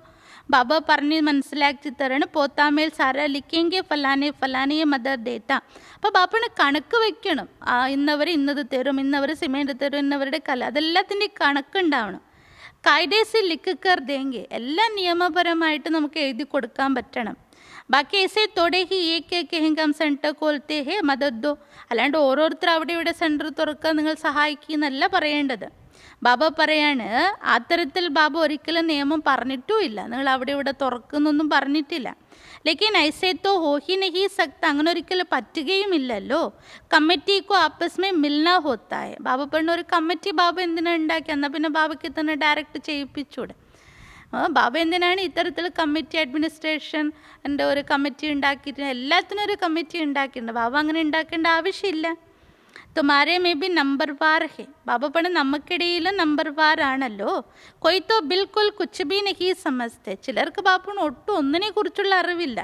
ബാബ പറഞ്ഞ് മനസ്സിലാക്കി തരണം, പോത്താമേൽ സാര ലിക്കെങ്കിൽ ഫലാനെ ഫലാനെ മദർ ഡേറ്റ. അപ്പോൾ ബാപ്പണ് കണക്ക് വെക്കണം, ഇന്നവർ ഇന്നത് തരും, ഇന്നവർ സിമെൻറ്റ് തരും, ഇന്നവരുടെ കല, അതെല്ലാത്തിൻ്റെ കണക്കുണ്ടാവണം. കായ്ഡേസ് ലിക്കർ ദേങ്കെ, എല്ലാം നിയമപരമായിട്ട് നമുക്ക് എഴുതി കൊടുക്കാൻ പറ്റണം. ബാക്കി ऐसे थोड़े ही एक एक कहेंगे हम സെൻറ്റർ खोलते हैं मदद दो. അല്ലാണ്ട് ഓരോരുത്തർ അവിടെ ഇവിടെ സെൻറ്റർ തുറക്കാൻ നിങ്ങൾ സഹായിക്കുന്നല്ല പറയേണ്ടത്. ബാബ പറയാണ്, അത്തരത്തിൽ ബാബ ഒരിക്കലും നിയമം പറഞ്ഞിട്ടുമില്ല, നിങ്ങൾ അവിടെ ഇവിടെ തുറക്കുന്നൊന്നും പറഞ്ഞിട്ടില്ല. ലേക്കിൻ ഐസേ തോ ഹോ ഹി നഹി സക്ത, അങ്ങനെ ഒരിക്കലും പറ്റുകയുമില്ലല്ലോ. കമ്മിറ്റിക്കോ ആപ്പസ്മേ മിൽനാ ഹോത്തായ. ബാബ പറഞ്ഞ ഒരു കമ്മിറ്റി ബാബ എന്തിനാണ് ഉണ്ടാക്കി, എന്നാൽ പിന്നെ ബാബയ്ക്ക് തന്നെ ഡയറക്റ്റ് ചെയ്യിപ്പിച്ചൂടെ. ബാബ എന്തിനാണ് ഇത്തരത്തിൽ കമ്മിറ്റി അഡ്മിനിസ്ട്രേഷൻ എൻ്റെ ഒരു കമ്മിറ്റി ഉണ്ടാക്കിയിട്ട് എല്ലാത്തിനും ഒരു കമ്മിറ്റി ഉണ്ടാക്കിയിട്ടുണ്ട്. ബാബ അങ്ങനെ ഉണ്ടാക്കേണ്ട ആവശ്യമില്ല. തുമാരെ മേ ബി നമ്പർ വാർ ഹേ. ബാബ പറഞ്ഞ നമുക്കിടയിലും നമ്പർ വാർ ആണല്ലോ. കൊയ് തോ ബിൽക്കുൽ കുച്ച് ബി നഹി സമസ്തേ. ചിലർക്ക് ബാബന് ഒട്ടും ഒന്നിനെ കുറിച്ചുള്ള അറിവില്ല.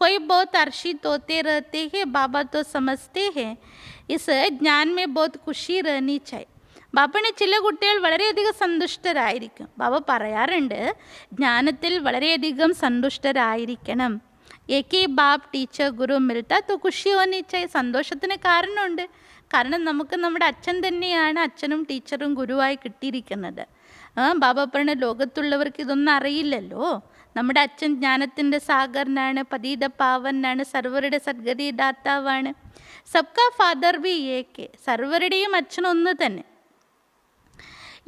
കൊയ് ബോത്ത് അർഷി തോത്തേ രഹത്തെ ഹേ, ബാബ തോ സമസ്തേ ഹേ ഇസ് ജ്ഞാൻ മേ ബോത്ത് ഖുഷി രഹനി ചായ്. ബാബന് ചില കുട്ടികൾ വളരെയധികം സന്തുഷ്ടരായിരിക്കും. ബാബ പറയാറുണ്ട്, ജ്ഞാനത്തിൽ വളരെയധികം സന്തുഷ്ടരായിരിക്കണം. ഏക് ബാബ് ടീച്ചർ ഗുരു മിൽത്ത തോ ഖുഷി ഹോനി ചായ്. സന്തോഷത്തിന് കാരണമുണ്ട്, കാരണം നമുക്ക് നമ്മുടെ അച്ഛൻ തന്നെയാണ് അച്ഛനും ടീച്ചറും ഗുരുവായി കിട്ടിയിരിക്കുന്നത്. ബാബ പറഞ്ഞ ലോകത്തുള്ളവർക്ക് ഇതൊന്നും അറിയില്ലല്ലോ. നമ്മുടെ അച്ഛൻ ജ്ഞാനത്തിൻ്റെ സാഗരനാണ്, പതീത പാവനാണ്, സർവരുടെ സദ്ഗതി ദാതാവാണ്. സബ്കാ ഫാദർ ബി ഏക്, സർവരുടെയും അച്ഛൻ ഒന്ന് തന്നെ.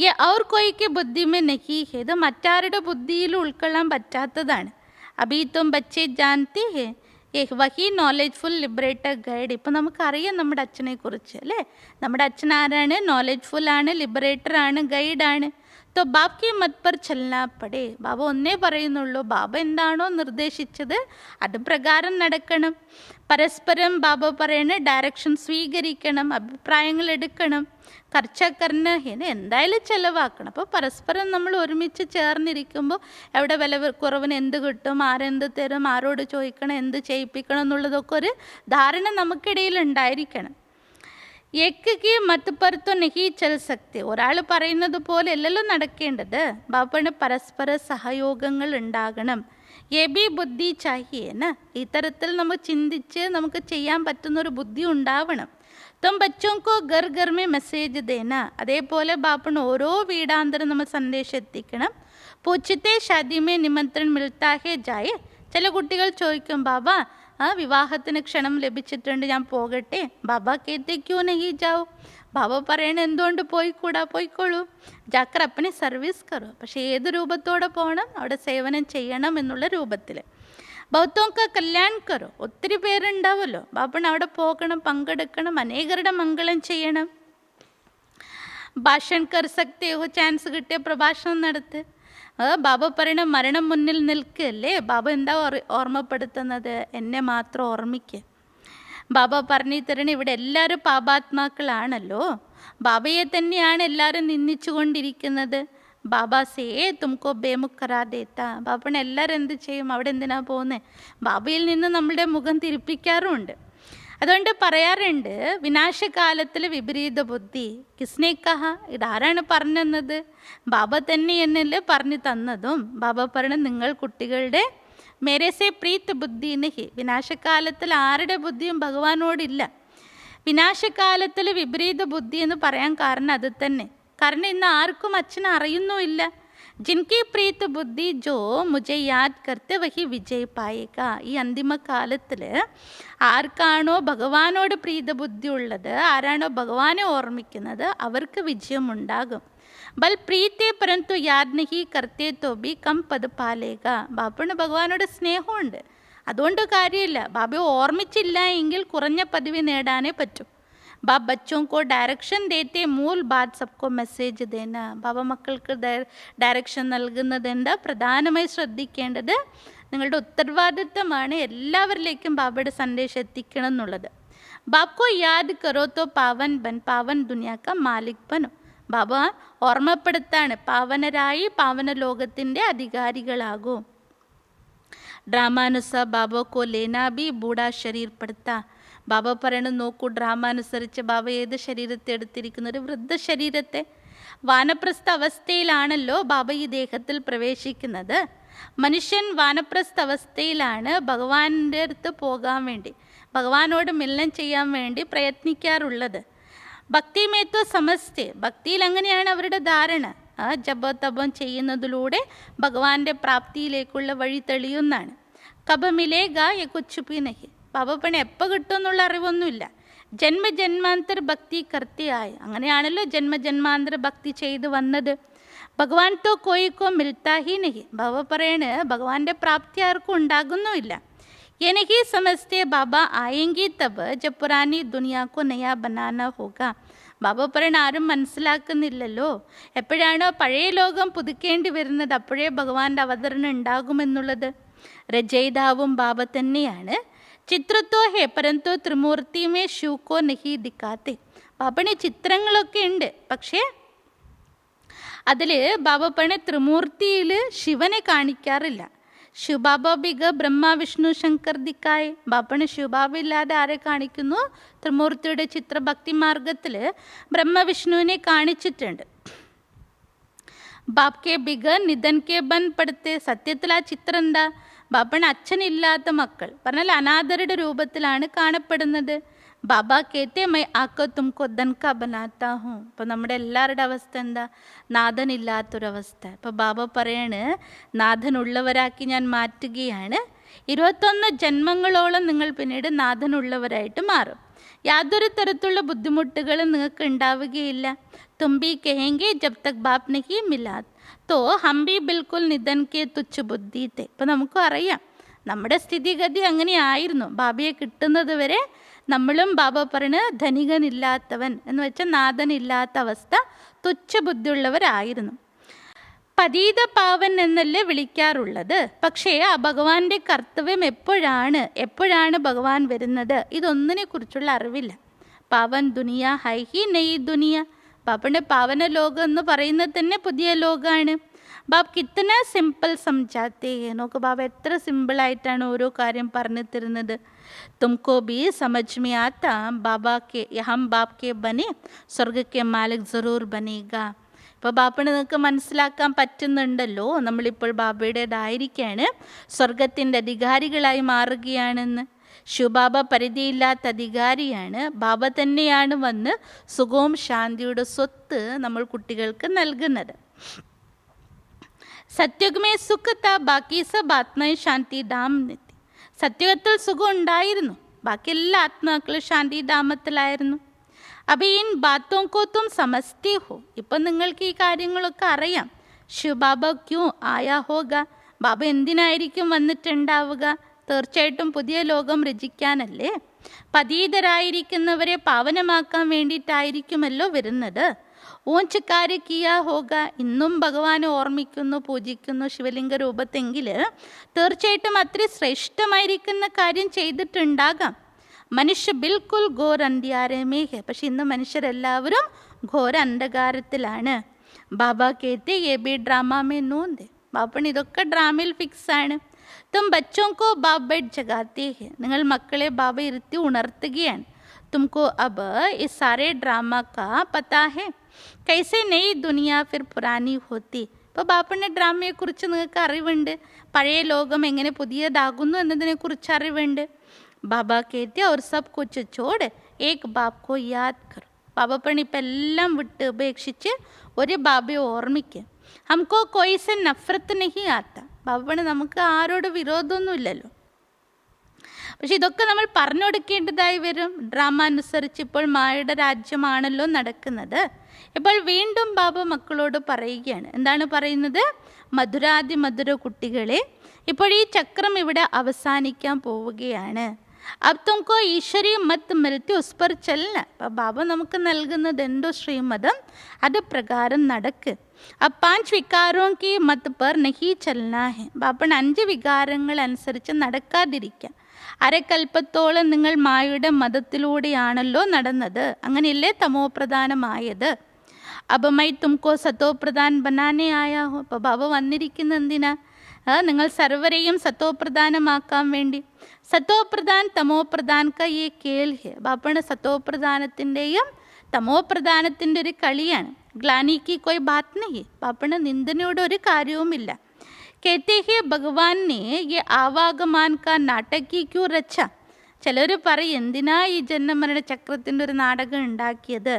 യെ ഔർ കോയിക്ക് ബുദ്ധിമേ നഹി ഹേ, ഇത് മറ്റാരുടെ ബുദ്ധിയിൽ ഉൾക്കൊള്ളാൻ പറ്റാത്തതാണ്. അബീ തും ബച്ചേ ജാൻതേ ഹേ വഹി നോളജ്ഫുൾ ലിബറേറ്റർ ഗൈഡ്. ഇപ്പം നമുക്കറിയാം നമ്മുടെ അച്ഛനെ കുറിച്ച് അല്ലേ. നമ്മുടെ അച്ഛൻ ആരാണ്? നോളജ്ഫുൾ ആണ്, ലിബറേറ്റർ ആണ്, ഗൈഡാണ്. തോ ബാബ് കി മത് പർ ചലനാ പടേ. ബാബ ഒന്നേ പറയുന്നുള്ളൂ, ബാബ എന്താണോ നിർദ്ദേശിച്ചത് അത് പ്രകാരം നടക്കണം. പരസ്പരം ബാബ പറയണ ഡയറക്ഷൻ സ്വീകരിക്കണം, അഭിപ്രായങ്ങൾ എടുക്കണം. ഖർച്ച കർണ ഹേനെ, എന്തായാലും ചിലവാക്കണം. അപ്പോൾ പരസ്പരം നമ്മൾ ഒരുമിച്ച് ചേർന്നിരിക്കുമ്പോൾ എവിടെ വില കുറവിന് എന്ത് കിട്ടും, ആരെന്ത് തരും, ആരോട് ചോദിക്കണം, എന്ത് ചെയ്യിപ്പിക്കണം എന്നുള്ളതൊക്കെ ഒരു ധാരണ നമുക്കിടയിൽ ഉണ്ടായിരിക്കണം. ഏക്ക് മത്ത് പർത്തോ നഹി ചൽ സക്തി. ഒരാൾ പറയുന്നത് പോലെ അല്ലല്ലോ നടക്കേണ്ടത്. ബാബന് പരസ്പര സഹയോഗങ്ങൾ ഉണ്ടാകണം. ഏ ബി ബുദ്ധി ചാഹിയേന, ഇത്തരത്തിൽ നമ്മൾ ചിന്തിച്ച് നമുക്ക് ചെയ്യാൻ പറ്റുന്നൊരു ബുദ്ധി ഉണ്ടാവണം. തും ബച്ചോങ്കോ ഗർ ഗർ മേ മെസ്സേജ് ദേന. അതേപോലെ ബാപ്പണ് ഓരോ വീടാന്തരം നമ്മൾ സന്ദേശം എത്തിക്കണം. പൂച്ചത്തെ ഷാദിമേ നിമന്ത്രൺ മിൽത്താ ഹേ ജായേ. ചില കുട്ടികൾ ചോദിക്കും, ബാബ വിവാഹത്തിന് ക്ഷണം ലഭിച്ചിട്ടുണ്ട്, ഞാൻ പോകട്ടെ. ബാബ കേത്തെ ക്യൂ നഹി ജാവോ. ബാബ പറയണ എന്തുകൊണ്ട് പോയിക്കൂടാ, പോയിക്കോളൂ. ജാക്കർ അപ്പനെ സർവീസ് കറോ. പക്ഷേ ഏത് രൂപത്തോടെ പോകണം, അവിടെ സേവനം ചെയ്യണം എന്നുള്ള രൂപത്തിൽ. ബൗദ്ധോക്ക കല്യാൺ കറോ. ഒത്തിരി പേരുണ്ടാവുമല്ലോ, ബാപ്പണ് അവിടെ പോകണം, പങ്കെടുക്കണം, അനേകരുടെ മംഗളം ചെയ്യണം. ഭാഷൺ കർ സക്തേ ഹോ, ചാൻസ് കിട്ടിയ പ്രഭാഷണം നടത്ത്. ബാബ പറയണ മരണം മുന്നിൽ നിൽക്കല്ലേ. ബാബ എന്താ ഓർമ്മപ്പെടുത്തുന്നത്? എന്നെ മാത്രം ഓർമ്മിക്കുക. ബാബ പറഞ്ഞു തരണ, ഇവിടെ എല്ലാവരും പാപാത്മാക്കളാണല്ലോ. ബാബയെ തന്നെയാണ് എല്ലാവരും നിന്ദിച്ചു കൊണ്ടിരിക്കുന്നത്. ബാബ സേ തുമക്കോ ബേമുഖറാ ദേത്ത. ബാബനെ എല്ലാവരും എന്ത് ചെയ്യും, അവിടെ എന്തിനാ പോകുന്നത്? ബാബയിൽ നിന്ന് നമ്മളുടെ മുഖം തിരിപ്പിക്കാറുമുണ്ട്. അതുകൊണ്ട് പറയാറുണ്ട്, വിനാശകാലത്തിൽ വിപരീത ബുദ്ധി. കിസ്നെ കഹ, ഇതാരാണ് പറഞ്ഞു തന്നത്? ബാബ തന്നെ എന്നല്ലേ പറഞ്ഞു തന്നതും. ബാബ പറഞ്ഞ, നിങ്ങൾ കുട്ടികളുടെ മേരേസെ പ്രീത്ത് ബുദ്ധി നഹി. വിനാശകാലത്തിൽ ആരുടെ ബുദ്ധിയും ഭഗവാനോടില്ല. വിനാശകാലത്തിൽ വിപരീത ബുദ്ധി എന്ന് പറയാൻ കാരണം അത് തന്നെ. കാരണം ഇന്ന് ആർക്കും അച്ഛനെ അറിയുന്നുമില്ല. ജിൻകി പ്രീത്ത് ബുദ്ധി ജോ മുജെ യാദ് കർത്തെ വഹി വിജയ് പായേക. ഈ അന്തിമ കാലത്തിൽ ആർക്കാണോ ഭഗവാനോട് പ്രീത ബുദ്ധി ഉള്ളത്, ആരാണോ ഭഗവാനെ ഓർമ്മിക്കുന്നത്, അവർക്ക് വിജയമുണ്ടാകും. ബൽ പ്രീത്തെ പരന്തു യാദ് നഹി കർത്തേ തോ ബി കം പദ് പാലേക. ബാപ്പണ് ഭഗവാനോട് സ്നേഹമുണ്ട്, അതുകൊണ്ട് കാര്യമില്ല. ബാബയെ ഓർമ്മിച്ചില്ല എങ്കിൽ കുറഞ്ഞ പദവി നേടാനേ പറ്റും. ബാബ ബച്ചോं को डायरेक्शन देते मूल बात सबको മെസ്സേജ് ദേന. ബാബ മക്കൾക്ക് ഡയറക്ഷൻ നൽകുന്നത് എന്താ? പ്രധാനമായി ശ്രദ്ധിക്കേണ്ടത് നിങ്ങളുടെ ഉത്തരവാദിത്തമാണ്. എല്ലാവരിലേക്കും ബാബയുടെ സന്ദേശം എത്തിക്കണം എന്നുള്ളത്. ബാപ്കോ യാദ് കരോ തോ പാവൻ ബൻ, പാവൻ ദുനിയാ കാ മാലിക് ബനോ. ബാബ ഓർമ്മപ്പെടുത്താണ്, പാവനരായി പാവന ലോകത്തിൻ്റെ അധികാരികളാകൂ. ഡ്രാമാനുസ ബാബ കോ ലേനാ ബി ബൂഢാ ശരീർ പെടുത്താ. ബാബ പറയണ നോക്കൂ, ഡ്രാമ അനുസരിച്ച് ബാബ ഏത് ശരീരത്തെ എടുത്തിരിക്കുന്നു? ഒരു വൃദ്ധ ശരീരത്തെ. വാനപ്രസ്ഥ അവസ്ഥയിലാണല്ലോ ബാബ ഈ ദേഹത്തിൽ പ്രവേശിക്കുന്നത്. മനുഷ്യൻ വാനപ്രസ്ഥ അവസ്ഥയിലാണ് ഭഗവാന്റെ അടുത്ത് പോകാൻ വേണ്ടി, ഭഗവാനോട് മിലനം ചെയ്യാൻ വേണ്ടി പ്രയത്നിക്കാറുള്ളത്. ഭക്തിമേത്വ സമസ്തേ, ഭക്തിയിൽ അങ്ങനെയാണ് അവരുടെ ധാരണ. ജപതപം ചെയ്യുന്നതിലൂടെ ഭഗവാന്റെ പ്രാപ്തിയിലേക്കുള്ള വഴി തെളിയുന്നതാണ്. കബ മിലേഗ യ കുച്ച് ഭി നഹി. പാപപ്പണി എപ്പോൾ കിട്ടുമെന്നുള്ള അറിവൊന്നുമില്ല. ജന്മജന്മാന്തര ഭക്തി കർത്തിയായ, അങ്ങനെയാണല്ലോ ജന്മജന്മാന്തര ഭക്തി ചെയ്തു വന്നത്. ഭഗവാൻ തോ കോയിക്കോ മിൽത്താ ഹി നഹി. ബാബ പറയണ്, ഭഗവാന്റെ പ്രാപ്തി ആർക്കും ഉണ്ടാകുന്നുമില്ല. എനിക്ക് സമസ്തേ ബാബ ആയെങ്കി തബ് ജബ് പുരാനി ദുനിയാക്കോ നയാ ബനാന ഹോഗ. ബാബ പറയണ ആരും മനസ്സിലാക്കുന്നില്ലല്ലോ. എപ്പോഴാണോ പഴയ ലോകം പുതുക്കേണ്ടി വരുന്നത് അപ്പോഴേ ഭഗവാന്റെ അവതരണം ഉണ്ടാകുമെന്നുള്ളത്. രചയിതാവും ബാബ തന്നെയാണ്. ചിത്രത്തോ ഹേ പരന്തോ ത്രിമൂർത്തിമേ ശൂക്കോ നഹി ദിക്കാത്തെ. ബാബന് ചിത്രങ്ങളൊക്കെ ഉണ്ട്, പക്ഷേ അതിൽ ബാബ പറഞ്ഞ ത്രിമൂർത്തിയിൽ ശിവനെ കാണിക്കാറില്ല. ശിവബാബ ബിഗ ബ്രഹ്മ വിഷ്ണു ശങ്കർ ദിക്കായ്. ബാബന് ശിവബാബ ഇല്ലാതെ ആരെ കാണിക്കുന്നു? ത്രിമൂർത്തിയുടെ ചിത്ര ഭക്തി മാർഗത്തിൽ ബ്രഹ്മവിഷ്ണുവിനെ കാണിച്ചിട്ടുണ്ട്. ബാബ് കെ ബിഗ നിധൻ കെ ബൻ പെടുത്തെ. സത്യത്തിൽ ആ ചിത്രം എന്താ? ബാബന് അച്ഛനില്ലാത്ത മക്കൾ പറഞ്ഞാൽ അനാഥരുടെ രൂപത്തിലാണ് കാണപ്പെടുന്നത്. ബാബ കേത്തെ മൈ ആക്കോ തുംകോ ധൻ കാ ബനാത്താ ഹൂം. ഇപ്പം നമ്മുടെ എല്ലാവരുടെ അവസ്ഥ എന്താ? നാഥനില്ലാത്തൊരവസ്ഥ. ഇപ്പം ബാബ പറയാണ്, നാഥനുള്ളവരാക്കി ഞാൻ മാറ്റുകയാണ്. 21 ജന്മങ്ങളോളം നിങ്ങൾ പിന്നീട് നാഥനുള്ളവരായിട്ട് മാറും. യാതൊരു തരത്തിലുള്ള ബുദ്ധിമുട്ടുകളും നിങ്ങൾക്ക് ഉണ്ടാവുകയില്ല. തുമ്പി കഹേങ്കെ ജബ് തക് ബാപ് നഹി മിലാ തോ ഹം ബി ബിൽക്കുൽ നിധൻ കെ തുച്ഛ ബുദ്ധി തേ. ഇപ്പം നമുക്കും അറിയാം നമ്മുടെ സ്ഥിതിഗതി അങ്ങനെയായിരുന്നു. ബാബയെ കിട്ടുന്നത് വരെ നമ്മളും ബാബ പറയണ ധനികനില്ലാത്തവൻ എന്ന് വെച്ചാൽ നാഥനില്ലാത്ത അവസ്ഥ, തുച്ഛ ബുദ്ധിയുള്ളവരായിരുന്നു. പതീത പാവൻ എന്നല്ലേ വിളിക്കാറുള്ളത്. പക്ഷേ ആ ഭഗവാന്റെ കർത്തവ്യം എപ്പോഴാണ് ഭഗവാൻ വരുന്നത്, ഇതൊന്നിനെ കുറിച്ചുള്ള അറിവില്ല. പാവൻ ദുനിയ ഹൈ ഹി നെയ് ദുനിയ. ബാബയുടെ പാവന ലോകം എന്ന് പറയുന്നത് തന്നെ പുതിയ ലോകമാണ്. ബാബ് കിത്തന സിമ്പിൾ സംജാത്തേ. നോക്ക് ബാബ എത്ര സിമ്പിളായിട്ടാണ് ഓരോ കാര്യം പറഞ്ഞു തരുന്നത്. തുംകോ ബി സമജ് മേ ആത്താ ബാബ കെ ഹം ബാബ് കെ ബനെ സ്വർഗ കെ മാലിക് ജറൂർ ബനേഗ. ഇപ്പോൾ ബാബിനെ നിങ്ങൾക്ക് മനസ്സിലാക്കാൻ പറ്റുന്നുണ്ടല്ലോ, നമ്മളിപ്പോൾ ബാബയുടേതായിരിക്കുകയാണ്, സ്വർഗത്തിൻ്റെ അധികാരികളായി മാറുകയാണെന്ന്. ശിവബാബ പരിധിയില്ലാത്ത അധികാരിയാണ്. ബാബ തന്നെയാണ് വന്ന് സുഖവും ശാന്തിയുടെ സ്വത്ത് നമ്മൾ കുട്ടികൾക്ക് നൽകുന്നത്. സത്യയുഗമേ സുഖത്ത ബാക്കി സബ് ആത്മ ശാന്തി ധാം നിത്തി. സത്യത്തിൽ സുഖം ഉണ്ടായിരുന്നു, ബാക്കി എല്ലാ ആത്മാക്കളും ശാന്തിധാമത്തിലായിരുന്നു. അപ്പം ഈ ബാത്തോക്കോ തും സമസ്തേ ഹോ. ഇപ്പം നിങ്ങൾക്ക് ഈ കാര്യങ്ങളൊക്കെ അറിയാം. ശിവബാബ ക്യൂ ആയാ ഹോഗ. ബാബ എന്തിനായിരിക്കും വന്നിട്ടുണ്ടാവുക? തീർച്ചയായിട്ടും പുതിയ ലോകം രചിക്കാനല്ലേ. പതീതരായിരിക്കുന്നവരെ പാവനമാക്കാൻ വേണ്ടിയിട്ടായിരിക്കുമല്ലോ വരുന്നത്. ഊഞ്ച് കാര്യ കിയാ ഹോഗ. ഇന്നും ഭഗവാനെ ഓർമ്മിക്കുന്നു, പൂജിക്കുന്നു ശിവലിംഗ രൂപത്തെങ്കിൽ തീർച്ചയായിട്ടും അത്രയും ശ്രേഷ്ഠമായിരിക്കുന്ന കാര്യം ചെയ്തിട്ടുണ്ടാകാം. മനുഷ്യ ബിൽക്കുൽ ഘോർ അന്ധ്യാരമേ ഹെ. പക്ഷെ ഇന്ന് മനുഷ്യരെല്ലാവരും ഘോര അന്ധകാരത്തിലാണ്. ബാബ കേത്തെ എ ബി ഡ്രാമേ നൂന്ത്. ബാബണ് ഇതൊക്കെ ഡ്രാമയിൽ ഫിക്സാണ്. തും ബച്ചോങ്കോ ബാബ് ബൈറ്റ് ജഗാത്തേ ഹെ. നിങ്ങൾ മക്കളെ ബാബ ഇരുത്തി ഉണർത്തുകയാണ്. തുംകോ അബ് ഈ സാരേ ഡ്രാമ കാ പത്താ ഹെ കൈസെ നയി ദുനിയ ഫിർ പുരാനി ഹോത്തി. ഇപ്പോൾ ബാപ്പയുടെ ഡ്രാമയെക്കുറിച്ച് നിങ്ങൾക്ക് അറിവുണ്ട്. പഴയ ലോകം എങ്ങനെ പുതിയതാകുന്നു എന്നതിനെക്കുറിച്ച് അറിവുണ്ട്. ബാബ കേത്തി അവർ സബ് കുച്ച് ചോട് ഏക് ബാബ് കോ യാദ് കർ. ബാബ പണി ഇപ്പം എല്ലാം വിട്ട് ഉപേക്ഷിച്ച് ഒരു ബാബയെ ഓർമ്മിക്കുക. ഹംകോ കൊയ്സെ നഫ്രത്ത് നഹി ആത്ത. ബാബ പണി നമുക്ക് ആരോട് വിരോധമൊന്നുമില്ലല്ലോ. പക്ഷെ ഇതൊക്കെ നമ്മൾ പറഞ്ഞു കൊടുക്കേണ്ടതായി വരും. ഡ്രാമ അനുസരിച്ച് ഇപ്പോൾ മായയുടെ രാജ്യമാണല്ലോ നടക്കുന്നത്. ഇപ്പോൾ വീണ്ടും ബാബ മക്കളോട് പറയുകയാണ്. എന്താണ് പറയുന്നത്? മധുരാതി മധുര കുട്ടികളെ, ഇപ്പോൾ ഈ ചക്രം ഇവിടെ അവസാനിക്കാൻ പോവുകയാണ്. अब तुमको ഈശ്വരീ മത് മിൽത്തി ഉസ് പർ ചലന. അപ്പം ബാബ നമുക്ക് നൽകുന്നത് എന്തോ ശ്രീമതം, അത് പ്രകാരം നടക്ക്. अब 5 വികാരോं की मत पर नहीं चलना है. ബാബൻ 5 വികാരങ്ങൾ അനുസരിച്ച് നടക്കാതിരിക്കുക. അരക്കൽപ്പത്തോളം നിങ്ങൾ മായയുടെ മതത്തിലൂടെയാണല്ലോ നടന്നത്. അങ്ങനെയല്ലേ തമോ പ്രധാനമായത്. അബ് മൈ തുംകോ സത്തോ പ്രധാൻ ബനാനെ ആയാ ഹോ. അപ്പോൾ ബാബ വന്നിരിക്കുന്ന എന്തിനാ? നിങ്ങൾ സർവരെയും സത്തോ പ്രധാനമാക്കാൻ വേണ്ടി. സത്തോ പ്രധാൻ തമോ പ്രധാൻ ക യേ കേൽ ഹെ. ബാബയുടെ സത്തോ പ്രധാനത്തിൻ്റെയും തമോ പ്രധാനത്തിൻ്റെ ഒരു കളിയാണ്. ഗ്ലാനിക്ക് കോയി ബാത് നഹി. ബാബയുടെ നിന്ദനയുടെ ഒരു കാര്യവുമില്ല. कहते हैं ഭഗവാൻ ने ये ആവാഗമാൻ കാ നാടകി ക്യൂ രച്ച. ചിലർ പറയും എന്തിനാ ഈ ജന്മമരണ ചക്രത്തിൻ്റെ ഒരു നാടകം ഉണ്ടാക്കിയത്?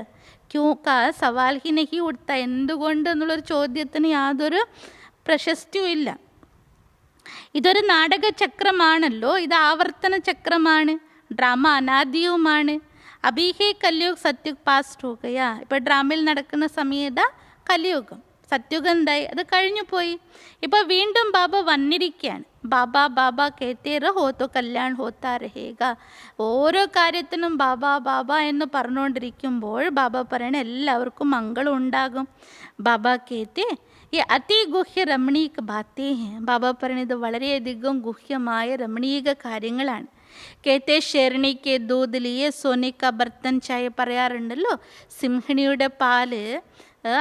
ക്യൂ കാ സവാൽ ഹി നഹി ഉഠ്ത. എന്തുകൊണ്ട് എന്നുള്ളൊരു ചോദ്യത്തിന് യാതൊരു പ്രശസ്തിയും ഇല്ല. ഇതൊരു നാടക ചക്രമാണല്ലോ, ഇത് ആവർത്തന ചക്രമാണ്, ഡ്രാമ അനാദിയുമാണ്. അബീഹേ കലിയുഗ് സത്യുഗ് പാസ്റ്റ് ഹോ ഗയാ. ഇപ്പോൾ ഡ്രാമയിൽ നടക്കുന്ന സമയത കലിയുഗം, സത്യുഗം എന്തായി? അത് കഴിഞ്ഞു പോയി. ഇപ്പോൾ വീണ്ടും ബാബ വന്നിരിക്കുകയാണ്. ബാബ ബാബ കേത്തേ രഹോ തോ കല്യാൺ ഹോത്താ രഹേഗ. ഓരോ കാര്യത്തിനും ബാബ ബാബ എന്ന് പറഞ്ഞുകൊണ്ടിരിക്കുമ്പോൾ ബാബ പറയണ എല്ലാവർക്കും മംഗളം ഉണ്ടാകും. ബാബ കേത്തേ ഈ അതിഗുഹ്യ രമണീക ബാത്തേ ഹെ. ബാബ പറയുന്നത് വളരെയധികം ഗുഹ്യമായ രമണീക കാര്യങ്ങളാണ്. കേത്തേ ഷേർണിക്ക് ദൂതിലിയെ സോനിക്ക ബർത്തൻ ചായ പറയാറുണ്ടല്ലോ. സിംഹിണിയുടെ പാല്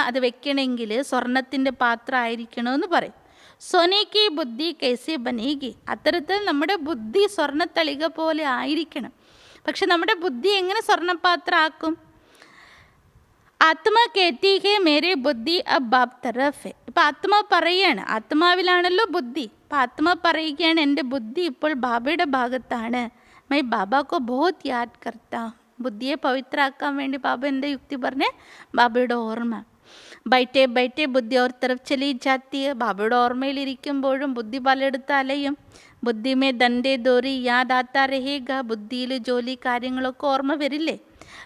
അത് വെക്കണമെങ്കിൽ സ്വർണത്തിൻ്റെ പാത്രം ആയിരിക്കണമെന്ന് പറയും. സോനയ്ക്ക് ബുദ്ധി കൈസെ ബനേഗി. അത്തരത്തിൽ നമ്മുടെ ബുദ്ധി സ്വർണ്ണത്തളിക പോലെ ആയിരിക്കണം. പക്ഷെ നമ്മുടെ ബുദ്ധി എങ്ങനെ സ്വർണ്ണപാത്രം ആക്കും? ആത്മാ കേത്തി ഹേ മേരെ ബുദ്ധി അബ് ബാബ് തറഫ്. ഇപ്പം ആത്മാ പറയാണ്, ആത്മാവിലാണല്ലോ ബുദ്ധി. അപ്പം ആത്മാ പറയുകയാണ് എൻ്റെ ബുദ്ധി ഇപ്പോൾ ബാബയുടെ ഭാഗത്താണ്. മൈ ബാബാക്കോ ബഹുത് യാദ് കർത്താ. ബുദ്ധിയെ പവിത്രാക്കാൻ വേണ്ടി ബാബ എന്താ യുക്തി പറഞ്ഞേ? ബാബയുടെ ഓർമ്മ. ബൈറ്റേ ബൈറ്റേ ബുദ്ധി ഓർ തരഫ് ചലി ജാത്തി. ബാബയുടെ ഓർമ്മയിലിരിക്കുമ്പോഴും ബുദ്ധി പലയിടത്ത് അലയും. ബുദ്ധിമേ ദണ്ഡേ ദോരി യാദ് ആത്താ രഹേഗ. ബുദ്ധിയിൽ ജോലി കാര്യങ്ങളൊക്കെ ഓർമ്മ വരില്ലേ?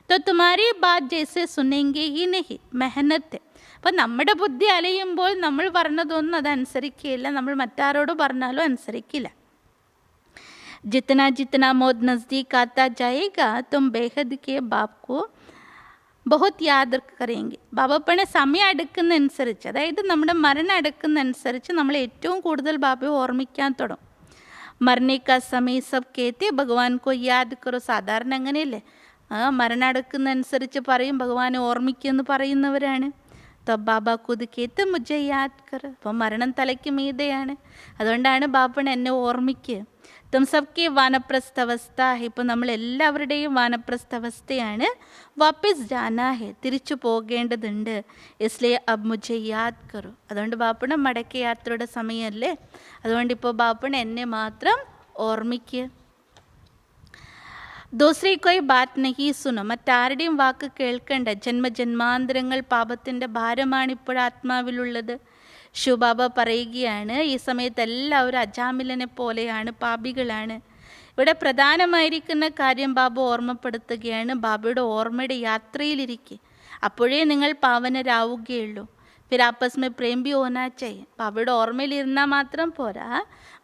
तो तुम्हारी बात जैसे सुनेंगे ही नहीं मेहनत. അപ്പം നമ്മുടെ ബുദ്ധി അലയുമ്പോൾ നമ്മൾ പറഞ്ഞതൊന്നും അതനുസരിക്കില്ല, നമ്മൾ മറ്റാരോട് പറഞ്ഞാലും അനുസരിക്കില്ല. जितना जितना मौत नज़दीक आता जाएगा तुम बेहद के बाप को बहुत याद करेंगे. ബാബ പണ സമയം അടുക്കുന്നതനുസരിച്ച്, അതായത് നമ്മുടെ മരണം അടുക്കുന്നതനുസരിച്ച് നമ്മൾ ഏറ്റവും കൂടുതൽ ബാബയെ ഓർമ്മിക്കാൻ തുടങ്ങും. മരണേ കാ സമയം സബ് കേത്തെ ഭഗവാൻ കോ യാദ് കറോ. സാധാരണ അങ്ങനെയല്ലേ, മരണം അടുക്കുന്നതനുസരിച്ച് പറയും ഭഗവാനെ ഓർമ്മിക്കുമെന്ന് പറയുന്നവരാണ്. തബ് ബാബ കുത് കേത്ത് മുജ യാദ് കർ. അപ്പം മരണം തലയ്ക്ക് മീതെയാണ്. അതുകൊണ്ടാണ് ബാബണ എന്നെ ഓർമ്മിക്കുക. തും സബ്ക്കെ വാനപ്രസ്ഥ അവസ്ഥ. ഇപ്പം നമ്മൾ എല്ലാവരുടെയും വാനപ്രസ്ഥ അവസ്ഥയാണ്. വാപ്പിസ് ജാനാ ഹെ. തിരിച്ചു പോകേണ്ടതുണ്ട്. ഇസ്ലേ അബ് മുജെ യാദ് കറോ. അതുകൊണ്ട് ബാപ്പണ മടക്ക യാത്രയുടെ സമയമല്ലേ, അതുകൊണ്ട് ഇപ്പോൾ ബാപ്പണ എന്നെ മാത്രം ഓർമ്മിക്കുക. ദൂസരി കോയി ബാത്ത് നഹി സുനോ. മറ്റാരുടെയും വാക്ക് കേൾക്കേണ്ട. ജന്മജന്മാന്തരങ്ങൾ പാപത്തിൻ്റെ ഭാരമാണ് ഇപ്പോൾ ആത്മാവിലുള്ളത്. ശിവബാബ പറയുകയാണ് ഈ സമയത്ത് എല്ലാവരും അജാമിലനെ പോലെയാണ്, പാപികളാണ്. ഇവിടെ പ്രധാനമായിരിക്കുന്ന കാര്യം ബാബ ഓർമ്മപ്പെടുത്തുകയാണ്. ബാബയുടെ ഓർമ്മയുടെ യാത്രയിലിരിക്കുക, അപ്പോഴേ നിങ്ങൾ പാവനരാവുകയുള്ളൂ. फिर आपस में प्रेम भी होना चाहिए. ബാബയുടെ ഓർമ്മയിലിരുന്നാൽ മാത്രം പോരാ,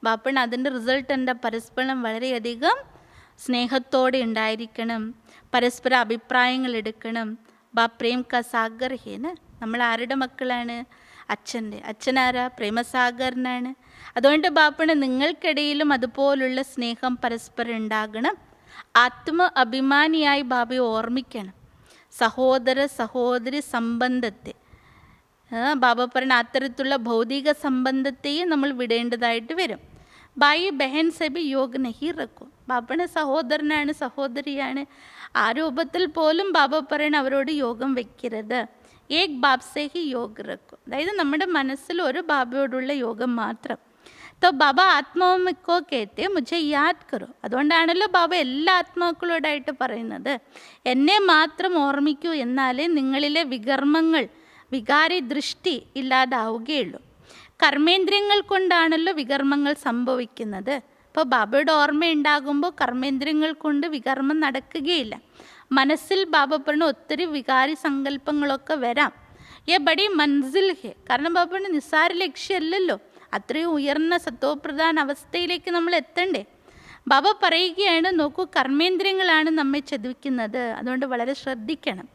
ബാപ്പണ് അതിൻ്റെ റിസൾട്ട് എന്താ? പരസ്പരം വളരെയധികം സ്നേഹത്തോടെ ഉണ്ടായിരിക്കണം, പരസ്പര അഭിപ്രായങ്ങൾ എടുക്കണം. ബാപ് പ്രേം കാ സാഗർ ഹേന. നമ്മൾ ആരുടെ മക്കളാണ്? അച്ഛൻ്റെ. അച്ഛനാരാ? പ്രേമസാഗരനാണ്. അതുകൊണ്ട് ബാപ്പണ് നിങ്ങൾക്കിടയിലും അതുപോലുള്ള സ്നേഹം പരസ്പരം ഉണ്ടാകണം. ആത്മ അഭിമാനിയായി ബാബയെ ഓർമ്മിക്കണം. സഹോദര സഹോദരി സംബന്ധത്തെ, ബാബ പറഞ്ഞ അത്തരത്തിലുള്ള ഭൗതിക സംബന്ധത്തെയും നമ്മൾ വിടേണ്ടതായിട്ട് വരും. ഭായി ബഹൻ സബി योग नहीं रखो. ബാബയുടെ സഹോദരനാണ്, സഹോദരിയാണ്, ആ രൂപത്തിൽ പോലും ബാബ പറയണ അവരോട് യോഗം വെക്കരുത്. ഏക് ബാബ് സേ ഹി योग रखो. അതായത് നമ്മുടെ മനസ്സിൽ ഒരു ബാബയോടുള്ള യോഗം മാത്രം. तो ബാബ ആത്മാവോ കേത്തെ മുझे യാദ് കറോ. അതുകൊണ്ടാണല്ലോ ബാബ എല്ലാ ആത്മാക്കളോടായിട്ട് പറയുന്നത് എന്നെ മാത്രം ഓർമ്മിക്കൂ, എന്നാലേ നിങ്ങളിലെ വികർമ്മങ്ങൾ, വികാരി ദൃഷ്ടി ഇല്ലാതാവുകയുള്ളൂ. കർമ്മേന്ദ്രിയങ്ങൾ കൊണ്ടാണല്ലോ വികർമ്മങ്ങൾ സംഭവിക്കുന്നത്. അപ്പോൾ ബാബയുടെ ഓർമ്മ ഉണ്ടാകുമ്പോൾ കർമ്മേന്ദ്രിയങ്ങൾ കൊണ്ട് വികർമ്മം നടക്കുകയില്ല. മനസ്സിൽ ബാബ പറഞ്ഞ ഒത്തിരി വികാരി സങ്കല്പങ്ങളൊക്കെ വരാം. ഏ ബഡി മൻസിൽ ഹെ. കാരണം ബാബയുടെ നിസ്സാര ലക്ഷ്യമല്ലല്ലോ, അത്രയും ഉയർന്ന സത്വപ്രധാന അവസ്ഥയിലേക്ക് നമ്മൾ എത്തണ്ടേ. ബാബ പറയുകയാണ്, നോക്കൂ, കർമ്മേന്ദ്രിയങ്ങളാണ് നമ്മെ ചതിക്കുന്നത്, അതുകൊണ്ട് വളരെ ശ്രദ്ധിക്കണം.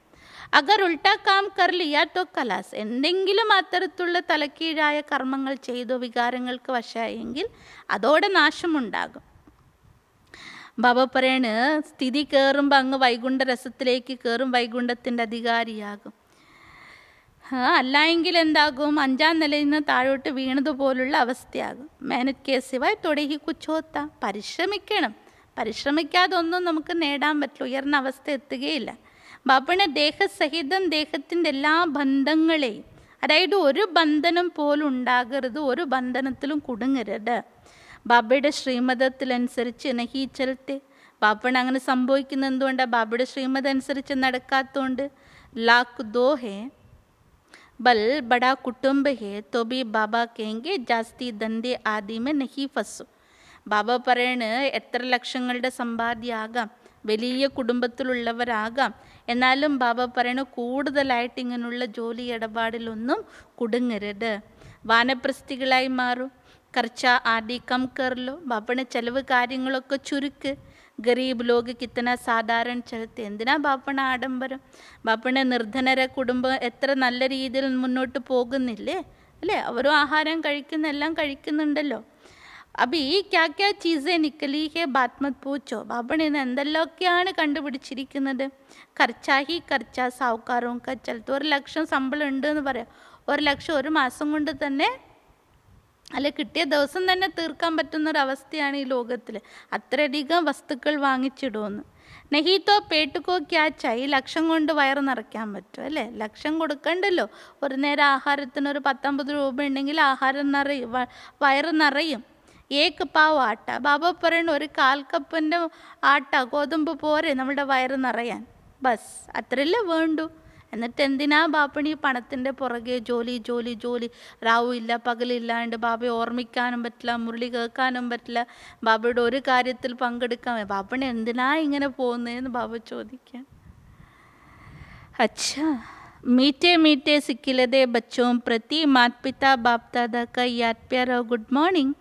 അഗർ ഉൾട്ടാ കാം കർ ലിയാ തോ കലാസ്. എന്തെങ്കിലും അത്തരത്തിലുള്ള തലക്കീഴായ കർമ്മങ്ങൾ ചെയ്തോ വികാരങ്ങൾക്ക് വശമായെങ്കിൽ അതോടെ നാശമുണ്ടാകും. ബാബ പറയാണ്, സ്ഥിതി കയറുമ്പോൾ അങ്ങ് വൈകുണ്ഠ രസത്തിലേക്ക് കയറും, വൈകുണ്ഠത്തിൻ്റെ അധികാരിയാകും. അല്ലായെങ്കിൽ എന്താകും, 5-ാം നിലയിൽ നിന്ന് താഴോട്ട് വീണതുപോലുള്ള അവസ്ഥയാകും. മേനത് കെ സിവായ് തൊടഹി കുച്ചോത്ത. പരിശ്രമിക്കണം, പരിശ്രമിക്കാതെ ഒന്നും നമുക്ക് നേടാൻ പറ്റില്ല, ഉയർന്ന അവസ്ഥ എത്തുകയില്ല. ബാപ്പയുടെ ദേഹസഹിതം ദേഹത്തിൻ്റെ എല്ലാ ബന്ധങ്ങളെയും, അതായത് ഒരു ബന്ധനം പോലും ഉണ്ടാകരുത്, ഒരു ബന്ധനത്തിലും കുടുങ്ങരുത്. ബാബയുടെ ശ്രീമതത്തിലനുസരിച്ച് നഹി ചലത്തെ. ബാപ്പണ് അങ്ങനെ സംഭവിക്കുന്നത് എന്തുകൊണ്ടാണ്? ബാബയുടെ ശ്രീമതം അനുസരിച്ച് നടക്കാത്തതുകൊണ്ട്. ലാഖ് ദോ ഹേ ബൽ ബടാ കുടുംബ ഹേ തോ ബി ബാബ കെങ്കെ ജാസ്തി ദന്തെ ആദി മേ നഹി ഫസു. ബാബ പറയണ്, എത്ര ലക്ഷങ്ങളുടെ സമ്പാദ്യമാകാം, വലിയ കുടുംബത്തിലുള്ളവരാകാം, എന്നാലും ബാബ പറയണ കൂടുതലായിട്ട് ഇങ്ങനെയുള്ള ജോലി ഇടപാടിലൊന്നും കുടുങ്ങരുത്. വാനപ്രസ്ഥികളായി മാറും. ഖർച്ച ആദി കം കർലോ. ബാപ്പണ ചെലവ് കാര്യങ്ങളൊക്കെ ചുരുക്ക്. ഗരീബ് ലോക് കിത്തന സാധാരണ ചലത്തെ. എന്തിനാ ബാപ്പണ ആഡംബരം? ബാപ്പണ നിർധനര കുടുംബം എത്ര നല്ല രീതിയിൽ മുന്നോട്ട് പോകുന്നില്ലേ അല്ലേ? അവരും ആഹാരം കഴിക്കുന്ന എല്ലാം കഴിക്കുന്നുണ്ടല്ലോ. അബി ക്യാ ക്യാ ചീസേ നിക്കലി ഹേ ബാത് മത് പൂച്ചോ. ബാപ്പണ ഇന്ന് എന്തെല്ലാമൊക്കെയാണ് കണ്ടുപിടിച്ചിരിക്കുന്നത്. ഖർച്ചാഹി ഖർച്ച സാവുക്കാരും കച്ചലത്ത്. 1 ലക്ഷം ശമ്പളം ഉണ്ട് എന്ന് പറയാം. 1 ലക്ഷം ഒരു മാസം കൊണ്ട് തന്നെ, അല്ലെ കിട്ടിയ ദിവസം തന്നെ തീർക്കാൻ പറ്റുന്നൊരവസ്ഥയാണ് ഈ ലോകത്തിൽ. അത്രയധികം വസ്തുക്കൾ വാങ്ങിച്ചിടുമെന്ന്. നെഹീത്തോ പേട്ടുക്കോ ക്യാച്ചാ. ഈ ലക്ഷം കൊണ്ട് വയറ് നിറയ്ക്കാൻ പറ്റും അല്ലേ? ലക്ഷം കൊടുക്കണ്ടല്ലോ. ഒരു നേരം ആഹാരത്തിന് ഒരു 10-50 രൂപ ഉണ്ടെങ്കിൽ ആഹാരം നിറയും, വയറ് നിറയും. ഏക്ക് പാവ് ആട്ട. ബാബ പറയുന്ന 1 കാൽ കപ്പിൻ്റെ ആട്ട ഗോതമ്പ് പോരെ നമ്മുടെ വയറ് നിറയാൻ. ബസ് അത്രയല്ലേ വേണ്ടു. എന്നിട്ട് എന്തിനാ ബാപ്പണി പണത്തിൻ്റെ പുറകെ ജോലി ജോലി ജോലി, രാവുമില്ല പകലില്ലാണ്ട് ബാബയെ ഓർമ്മിക്കാനും പറ്റില്ല, മുരളി കേൾക്കാനും പറ്റില്ല, ബാബയുടെ ഒരു കാര്യത്തിൽ പങ്കെടുക്കാൻ. ബാപ്പണി എന്തിനാ ഇങ്ങനെ പോകുന്നതെന്ന് ബാബ ചോദിക്കാൻ. अच्छा, मीठे मीठे सिखिलदे बच्चों प्रति माता पिता बाप दादा का याद प्यार और गुड मॉर्निंग.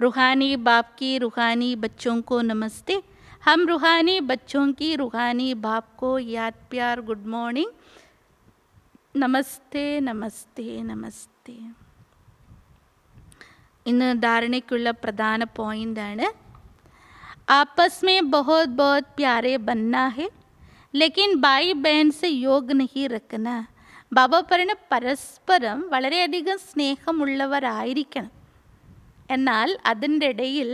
रूहानी बाप की रूहानी बच्चों को नमस्ते. हम रूहानी बच्चों की रूहानी बाप को याद प्यार गुड मॉर्निंग. നമസ്തേ നമസ്തേ നമസ്തേ. ഇന്ന് ധാരണയ്ക്കുള്ള പ്രധാന പോയിൻ്റാണ്, ആപ്പസ് മേ ബഹുത് ബഹുത് പ്യാരെ ബന്നാ ഹെ ലേക്കിൻ ഭായി ബഹൻ സെ യോഗ് നഹി രഖന. ബാബ പറയുന്ന പരസ്പരം വളരെയധികം സ്നേഹമുള്ളവരായിരിക്കണം, എന്നാൽ അതിൻ്റെ ഇടയിൽ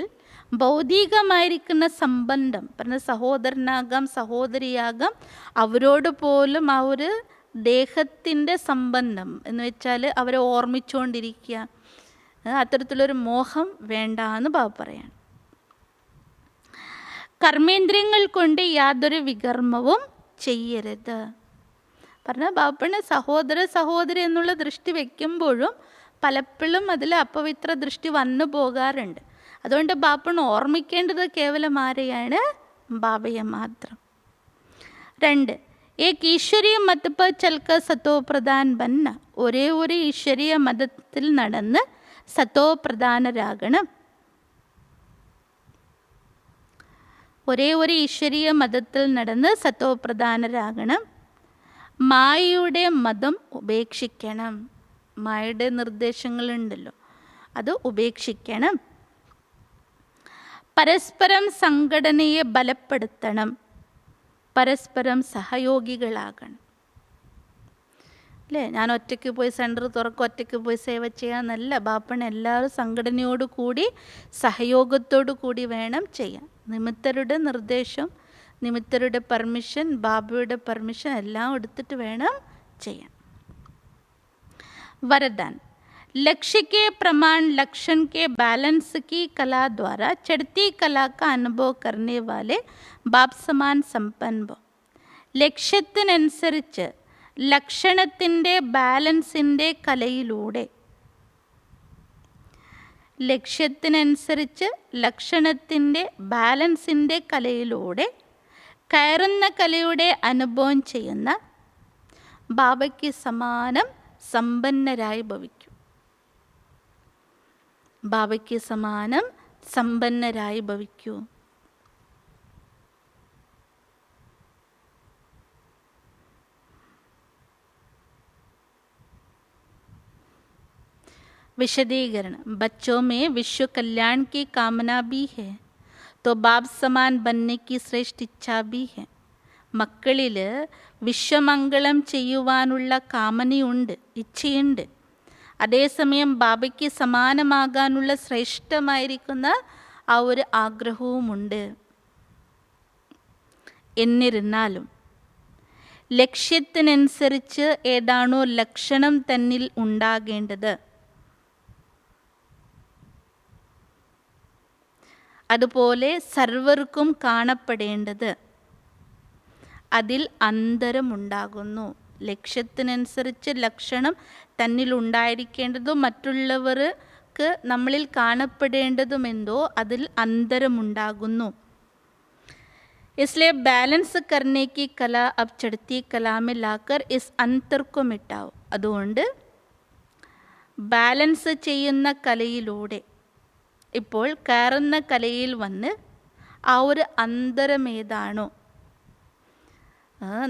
ഭൗതികമായിരിക്കുന്ന സംബന്ധം, പറഞ്ഞ സഹോദരനാകാം സഹോദരിയാകാം, അവരോട് പോലും ആ ഒരു ദേഹത്തിൻ്റെ സംബന്ധം എന്ന് വെച്ചാൽ അവരെ ഓർമ്മിച്ചുകൊണ്ടിരിക്കുക, അത്തരത്തിലൊരു മോഹം വേണ്ട എന്ന് ബാബ പറയാണ്. കർമ്മേന്ദ്രിയങ്ങൾ കൊണ്ട് യാതൊരു വികർമ്മവും ചെയ്യരുത്. പറഞ്ഞാൽ ബാപ്പണ് സഹോദര സഹോദരി എന്നുള്ള ദൃഷ്ടി വയ്ക്കുമ്പോഴും പലപ്പോഴും അതിൽ അപവിത്ര ദൃഷ്ടി വന്നു പോകാറുണ്ട്. അതുകൊണ്ട് ബാപ്പണ് ഓർമ്മിക്കേണ്ടത് കേവലം ആരെയാണ്? ബാബയെ മാത്രം. 2, एक ഈശ്വരീയ മത पर चलकर സത്തോ പ്രധാൻ ബന്ന. ഒരേ ഒരു ഈശ്വരീയ മതത്തിൽ നടന്ന് സത്തോ പ്രധാനരാകണം. ഒരേ ഒരു ഈശ്വരീയ മതത്തിൽ നടന്ന് സത്തോ പ്രധാനരാകണം. മായയുടെ മതം ഉപേക്ഷിക്കണം. മായയുടെ നിർദ്ദേശങ്ങളുണ്ടല്ലോ, അത് ഉപേക്ഷിക്കണം. പരസ്പരം സംഘടനയെ ബലപ്പെടുത്തണം. പരസ്പരം സഹയോഗികളാകണം അല്ലേ? ഞാൻ ഒറ്റയ്ക്ക് പോയി സെൻറ്റർ തുറക്കും, ഒറ്റയ്ക്ക് പോയി സേവ ചെയ്യാമെന്നല്ല. ബാപ്പണ് എല്ലാവരും സംഘടനയോട് കൂടി സഹയോഗത്തോടു കൂടി വേണം ചെയ്യാൻ. നിമിത്തരുടെ നിർദ്ദേശം, നിമിത്തരുടെ പെർമിഷൻ, ബാബയുടെ പെർമിഷൻ എല്ലാം എടുത്തിട്ട് വേണം ചെയ്യാൻ. वरदान. लक्ष्य के प्रमाण लक्षण के बैलेंस की कला द्वारा चढ़ती कला का अनुभव करने वाले बाप समान संपन्न भो. ലക്ഷ്യത്തിനനുസരിച്ച് ലക്ഷണത്തിൻ്റെ ബാലൻസിൻ്റെ കലയിലൂടെ, ലക്ഷ്യത്തിനനുസരിച്ച് ലക്ഷണത്തിൻ്റെ ബാലൻസിൻ്റെ കലയിലൂടെ കയറുന്ന കലയുടെ അനുഭവം ചെയ്യുന്ന ബാബയ്ക്ക് സമാനം സമ്പന്നരായി ഭവിക്കും. ബാബയ്ക്ക് സമാനം സമ്പന്നരായി ഭവിക്കൂ. विशदीकरण. बच्चों में विश्व कल्याण की कामना भी है तो बाप समान बनने की श्रेष्ठ इच्छा भी है. മക്കളിൽ വിശ്വമംഗളം ചെയ്യുവാനുള്ള കാമനയുണ്ട്, ഇച്ഛയുണ്ട്. അതേസമയം ബാബയ്ക്ക് സമാനമാകാനുള്ള ശ്രേഷ്ഠമായിരിക്കുന്ന ആ ഒരു ആഗ്രഹവുമുണ്ട്. എന്നിരുന്നാലും ലക്ഷ്യത്തിനനുസരിച്ച് ഏതാണോ ലക്ഷണം തന്നിൽ ഉണ്ടാകേണ്ടത്, അതുപോലെ സർവർക്കും കാണപ്പെടേണ്ടത്, അതിൽ അന്തരമുണ്ടാകുന്നു. ലക്ഷ്യത്തിനനുസരിച്ച് ലക്ഷണം തന്നിൽ ഉണ്ടായിരിക്കേണ്ടതും മറ്റുള്ളവർക്ക് നമ്മളിൽ കാണപ്പെടേണ്ടതുമെന്തോ അതിൽ അന്തരമുണ്ടാകുന്നു. इसलिए बैलेंस करने की कला अब चढ़ती कला में लाकर इस अंतर को मिटाओ. അതുകൊണ്ട് ബാലൻസ് ചെയ്യുന്ന കലയിലൂടെ ഇപ്പോൾ കയറുന്ന കലയിൽ വന്ന് ആ ഒരു അന്തരം ഏതാണോ,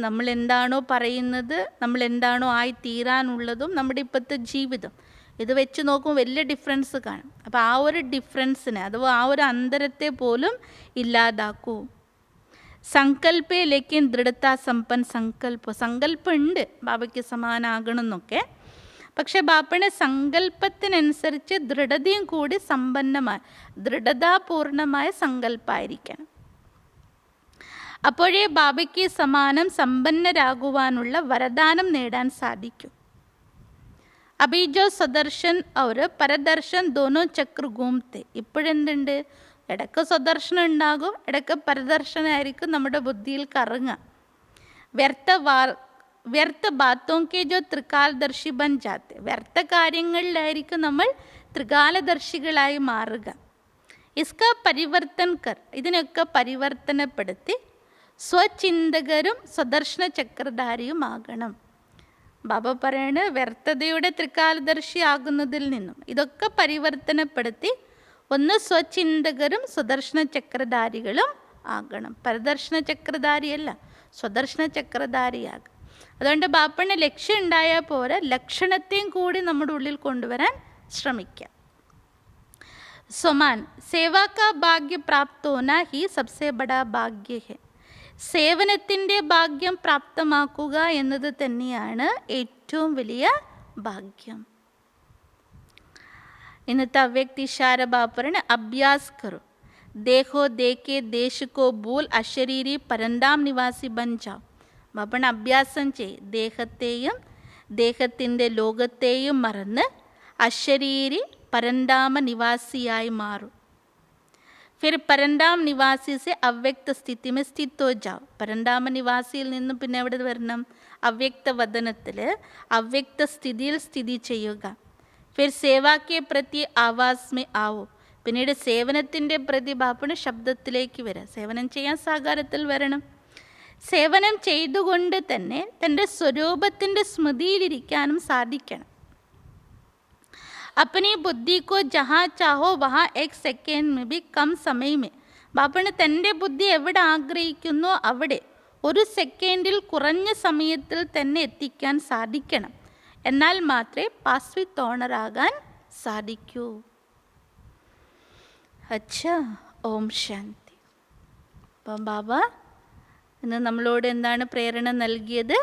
നമ്മൾ എന്താണോ പറയുന്നത്, നമ്മൾ എന്താണോ ആയി തീരാനുള്ളതും നമ്മുടെ ഇപ്പോഴത്തെ ജീവിതം, ഇത് വെച്ച് നോക്കുമ്പോൾ വലിയ ഡിഫറൻസ് കാണും. അപ്പോൾ ആ ഒരു ഡിഫറൻസിനെ അഥവാ ആ ഒരു അന്തരത്തെ പോലും ഇല്ലാതാക്കൂ. സങ്കല്പേ ലേക്കിൻ ദൃഢത സമ്പൻ സങ്കല്പം ഉണ്ട് ബാബയ്ക്ക് സമാനാകണം എന്നൊക്കെ. പക്ഷെ ബാപ്പയുടെ സങ്കല്പത്തിനനുസരിച്ച് ദൃഢതയും കൂടി സമ്പന്നമായ ദൃഢതാപൂർണമായ സങ്കല്പമായിരിക്കണം. അപ്പോഴേ ബാബയ്ക്ക് സമാനം സമ്പന്നരാകുവാനുള്ള വരദാനം നേടാൻ സാധിക്കും. അഭി ജോ സ്വദർശൻ ഔർ പരദർശൻ ദോനോ ചക്ര ഘൂംത്തെ. ഇപ്പോഴെന്തുണ്ട്, ഇടയ്ക്ക് സ്വദർശനം ഉണ്ടാകും, ഇടയ്ക്ക് പരദർശനമായിരിക്കും നമ്മുടെ ബുദ്ധിയിൽ കറങ്ങുക. വ്യർത്ഥ ബാത്തോക്കെ ജോ ത്രികാലദർശി ബൻ ജാത്തെ. വ്യർത്ഥ കാര്യങ്ങളിലായിരിക്കും നമ്മൾ ത്രികാലദർശികളായി മാറുക. ഇസ്ക പരിവർത്തൻ കർ. ഇതിനൊക്കെ പരിവർത്തനപ്പെടുത്തി സ്വചിന്തകരും സ്വദർശന ചക്രധാരിയുമാകണം. ബാബ പറയണ വ്യർത്ഥതയുടെ ത്രികാലദർശി ആകുന്നതിൽ നിന്നും ഇതൊക്കെ പരിവർത്തനപ്പെടുത്തി ഒന്ന് സ്വചിന്തകരും സ്വദർശന ചക്രധാരികളും ആകണം. പരദർശന ചക്രധാരിയല്ല, സ്വദർശന ചക്രധാരിയാകും. അതുകൊണ്ട് ബാപ്പന് ലക്ഷ്യം ഉണ്ടായാൽ പോരാ, ലക്ഷണത്തെയും കൂടി നമ്മുടെ ഉള്ളിൽ കൊണ്ടുവരാൻ ശ്രമിക്കാം. സ്വമാൻ സേവാ കാ ഭാഗ്യ പ്രാപ്തോന ഹി സബ്സെ ബഡാ ഭാഗ്യ ഹെ. സേവനത്തിൻ്റെ ഭാഗ്യം പ്രാപ്തമാക്കുക എന്നത് തന്നെയാണ് ഏറ്റവും വലിയ ഭാഗ്യം. ഇന്നത്തെ അവ്യക്തി ഇഷാര ബാപ്പറിന് അഭ്യാസ് കറോ. ദേഹോ ദേക്കെ ദേശ് കോ ഭൂൽ അശരീരി പരന്താം നിവാസി ബൻ ജാओ. ബാപ്പണ് അഭ്യാസം ചെയ്യും. ദേഹത്തെയും ദേഹത്തിൻ്റെ ലോകത്തെയും മറന്ന് അശരീരി പരന്താമ നിവാസിയായി മാറും. फिर परंदाम निवासी से अव्यक्त स्थिति में स्थित हो जाओ. പരന്താമ നിവാസിയിൽ നിന്നും പിന്നെ എവിടെ വരണം? അവ്യക്ത വദനത്തിൽ അവ്യക്ത സ്ഥിതിയിൽ സ്ഥിതി ചെയ്യുക. फिर सेवा के प्रति आवास में आओ. പിന്നീട് സേവനത്തിൻ്റെ പ്രതി ബാപ്പണ് ശബ്ദത്തിലേക്ക് വരാം. സേവനം ചെയ്യാൻ സാകാരത്തിൽ വരണം. സേവനം ചെയ്തുകൊണ്ട് തന്നെ തൻ്റെ സ്വരൂപത്തിൻ്റെ സ്മൃതിയിലിരിക്കാനും സാധിക്കണം. अपनी बुद्धि को जहाँ चाहो वहाँ एक सेकेंड में भी कम समय में. ബാപ്പണ് തൻ്റെ ബുദ്ധി എവിടെ ആഗ്രഹിക്കുന്നോ അവിടെ ഒരു സെക്കൻഡിൽ കുറഞ്ഞ സമയത്തിൽ തന്നെ എത്തിക്കാൻ സാധിക്കണം. എന്നാൽ മാത്രമേ പാസ്വിത് ഓണറാകാൻ സാധിക്കൂ. അച്ഛാ, ഓം ശാന്തി. അപ്പം ബാബ ഇന്ന് നമ്മളോട് എന്താണ് പ്രേരണ നൽകിയത്?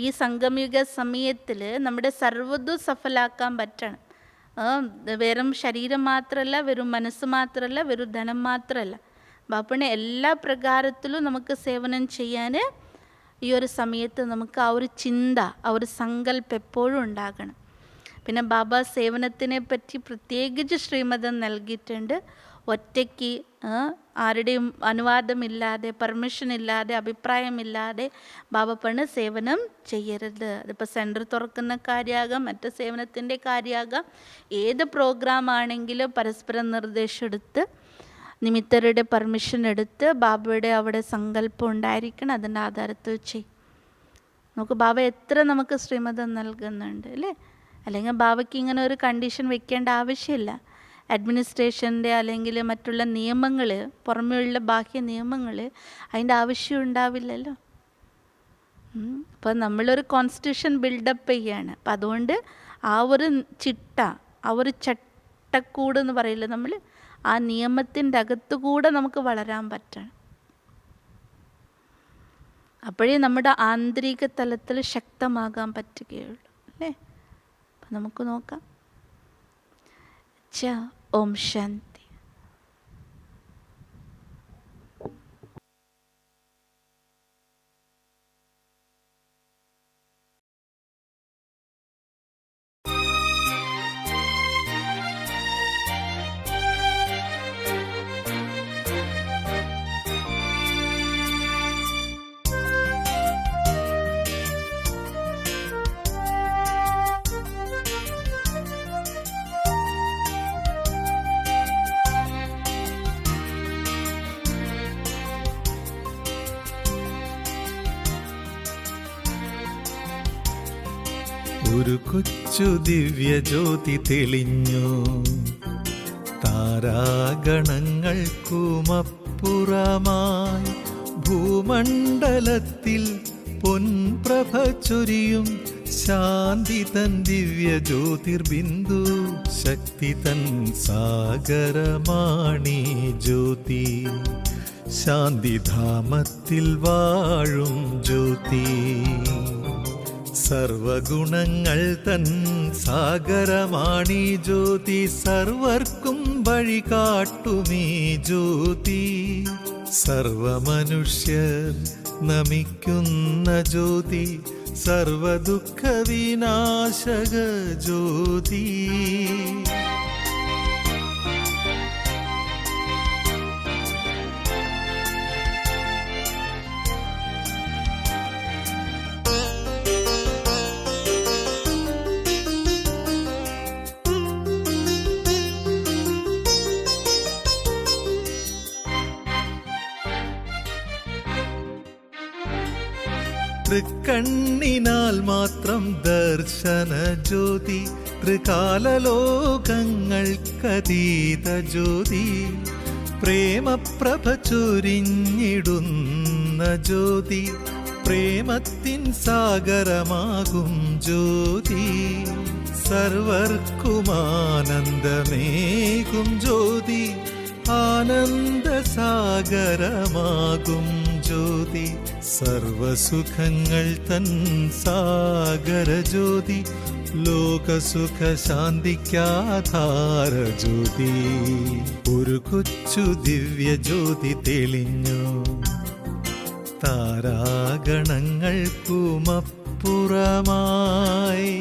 ഈ സംഗമയുഗ സമയത്തിൽ നമ്മുടെ സർവ്വതും സഫലാക്കാൻ പറ്റണം. വെറും ശരീരം മാത്രമല്ല, വെറും മനസ്സ് മാത്രമല്ല, വെറും ധനം മാത്രമല്ല, ബാപ്പുവിനെ എല്ലാ പ്രകാരത്തിലും നമുക്ക് സേവനം ചെയ്യാൻ ഈ ഒരു സമയത്ത് നമുക്ക് ആ ഒരു ചിന്ത, ആ ഒരു സങ്കല്പം എപ്പോഴും ഉണ്ടാകണം. പിന്നെ ബാബ സേവനത്തിനെ പറ്റി പ്രത്യേകിച്ച് ശ്രീമതം നൽകിയിട്ടുണ്ട്. ഒറ്റയ്ക്ക് ആരുടെയും അനുവാദമില്ലാതെ, പെർമിഷൻ ഇല്ലാതെ, അഭിപ്രായമില്ലാതെ ബാബപ്പണ് സേവനം ചെയ്യരുത്. അതിപ്പോൾ സെൻറ്റർ തുറക്കുന്ന കാര്യമാകാം, മറ്റ് സേവനത്തിൻ്റെ കാര്യമാകാം, ഏത് പ്രോഗ്രാം ആണെങ്കിലും പരസ്പരം നിർദ്ദേശം എടുത്ത്, നിമിത്തരുടെ പെർമിഷൻ എടുത്ത്, ബാബയുടെ അവിടെ സങ്കല്പം ഉണ്ടായിരിക്കണം, അതിൻ്റെ ആധാരത്തിൽ ചെയ്യും. നമുക്ക് ബാബ എത്ര നമുക്ക് ശ്രീമതം നൽകുന്നുണ്ട് അല്ലേ? അല്ലെങ്കിൽ ബാബയ്ക്ക് ഇങ്ങനെ ഒരു കണ്ടീഷൻ വെക്കേണ്ട ആവശ്യമില്ല. അഡ്മിനിസ്ട്രേഷൻ്റെ അല്ലെങ്കിൽ മറ്റുള്ള നിയമങ്ങൾ, പുറമെയുള്ള ബാഹ്യ നിയമങ്ങൾ, അതിൻ്റെ ആവശ്യം ഉണ്ടാവില്ലല്ലോ. അപ്പം നമ്മളൊരു കോൺസ്റ്റിറ്റ്യൂഷൻ ബിൽഡപ്പ് ചെയ്യാണ്. അപ്പം അതുകൊണ്ട് ആ ഒരു ചിട്ട, ആ ഒരു ചട്ടക്കൂട് എന്ന് പറയില്ല നമ്മൾ, ആ നിയമത്തിൻ്റെ അകത്തുകൂടെ നമുക്ക് വളരാൻ പറ്റണം. അപ്പോഴേ നമ്മുടെ ആന്തരിക തലത്തിൽ ശക്തമാകാൻ പറ്റുകയുള്ളൂ അല്ലേ. അപ്പം നമുക്ക് നോക്കാം. ഓം ശാന്തി. ഒരു കൊച്ചു ദിവ്യജ്യോതി തെളിഞ്ഞു, താരാഗണങ്ങൾക്കുമപ്പുറമായി ഭൂമണ്ഡലത്തിൽ പൊൻപ്രഭ ചൊരിയും ശാന്തി തൻ ദിവ്യ ജ്യോതിർബിന്ദു, ശക്തി തൻ സാഗരമാണി ജ്യോതി, ശാന്തിധാമത്തിൽ വാഴും ജ്യോതി. സർവഗുണങ്ങൾ തൻ സാഗരമാണി ജ്യോതി, സർവർക്കും വഴി കാട്ടുമീ ജ്യോതി, സർവമനുഷ്യർ നമിക്കുന്ന ജ്യോതി, സർവദുഃഖ വിനാശക ജ്യോതി. തൃക്കണ്ണിനാൽ മാത്രം ദർശന ജ്യോതി, ത്രികാലലോകങ്ങൾക്കതീത ജ്യോതി, പ്രേമപ്രഭ ചൊരിഞ്ഞിടുന്ന ജ്യോതി, പ്രേമത്തിൻ സാഗരമാകും ജ്യോതി, സർവർക്കുമാനന്ദമേകും ജ്യോതി, ആനന്ദസാഗരമാകും ജ്യോതി, സർവസുഖങ്ങൾ തൻ സാഗര ജ്യോതി, ലോകസുഖ ശാന്തിക്കാധാര ജ്യോതി. ഒരു കൊച്ചു ദിവ്യ ജ്യോതി തെളിഞ്ഞു, താരാഗണങ്ങൾക്കുമപ്പുറമായി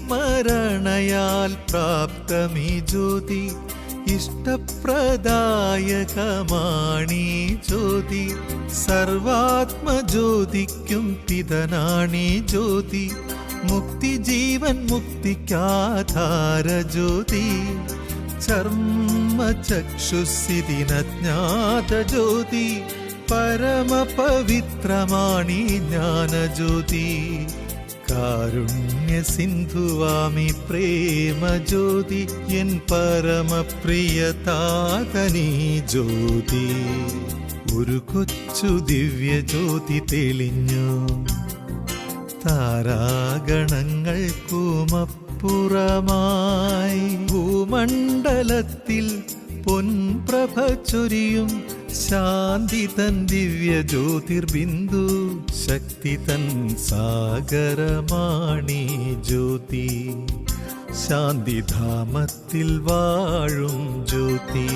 സ്നേഹസ്മരണയാൽ പ്രാപ്തമീ ജ്യോതി, ഇഷ്ടപ്രദായകമാണീ ജ്യോതി, സർവാത്മജ്യോതിക്കും പിതനാണീ ജ്യോതി, മുക്തിജീവൻ മുക്തിക്കാധാര ജ്യോതി, ചർമ്മചക്ഷുസിദിനജ്ഞാത ജ്യോതി, പരമപവിത്രമാണീ ജ്ഞാനജ്യോതി, കാരുണ്യ സിന്ധുവാമി പ്രേമ ജ്യോതി, എൻ പരമപ്രിയതാതനീ ജ്യോതി. ഒരു കൊച്ചു ദിവ്യ ജ്യോതി തെളിഞ്ഞു, താരാഗണങ്ങൾക്കുമപ്പുറമായി ഭൂമണ്ഡലത്തിൽ പൊൻപ്രഭ ചൊരിയും ശാന്തി തൻ ദിവ്യ ജ്യോതിർബിന്ദു, ശക്തി തൻ സാഗരമാണി ജ്യോതി, ശാന്തിധാമത്തിൽ വാഴും ജ്യോതി.